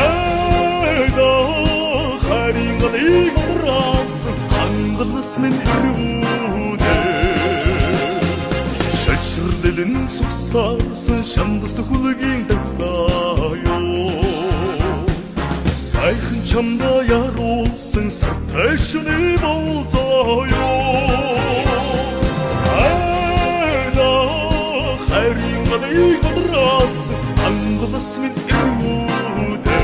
Айда харин галыг модраас хангалас минь ирвүүдэ Шачрдэлэн суксаарсан шамдас хүлгийн дагтаа Сайхан чамда яруулсан сартай шүний болзооё Айда хайрын гадыг модраас ангалас минь ирвүүдэ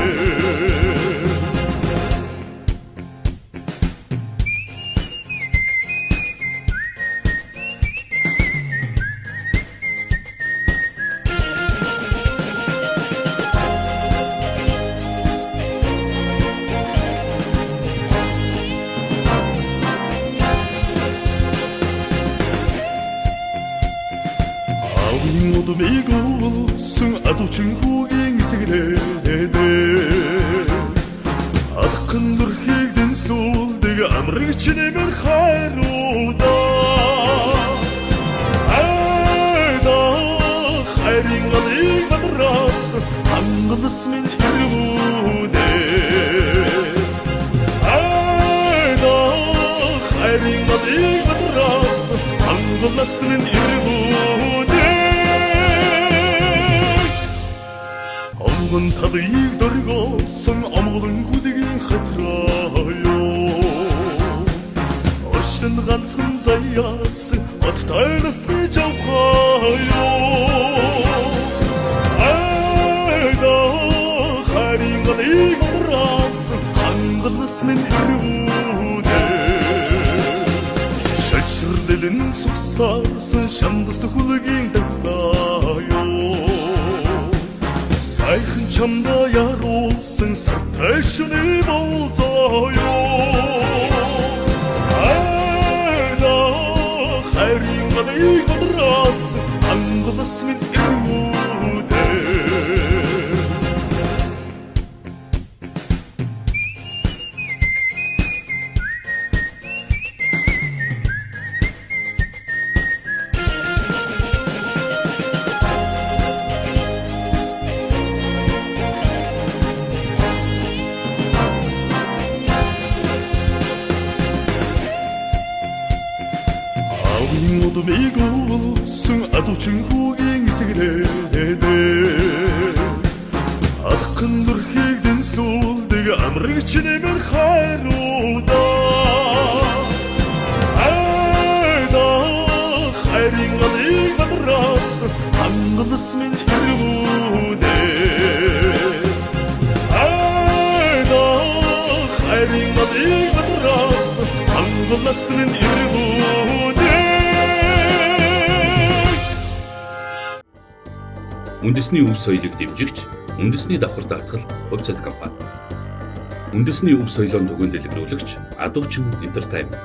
Мигулsun adуучин хүүгийн эсгэлээдэ Адхан зүрхийг дэнслүүлдэг амрагч нэмэр хайруудаа Айда хайрын галыг мадраас хангалас минь ирвүүдэ Айда хайрын галыг мадраас хангалас минь ирвүүдэ Онгон талыг дөргөөсөн амгалан хүлгийн хатраа Орчлон ганцхан заяас от тайласны жавхаа Айда харин галыг модраас хангалас минь ирвүүдэ Шачрдэлэн суксаарсан шамдас хүлгийн дагтаа Сайхан чамда яруулсан сартай шүний болзооё Айда хайрын гадыг модраас ангалас минь ирвүүдэ Мигулsun adуучин хүүгийн эсгэлээдэ Адхан зүрхийг дэнслүүлдэг амрагч нэмэр хайруудаа Айда хайрын галыг мадраас хангалас минь ирвүүдэ Айда хайрын галыг мадраас хангалас минь ирвүүдэ Үндэсний өв соёлыг дэмжигч үндэсний давхар даатгал хувьцат компани. Үндэсний өв соёлын түгээн дэлгэрүүлэгч Адуучин Entertainment.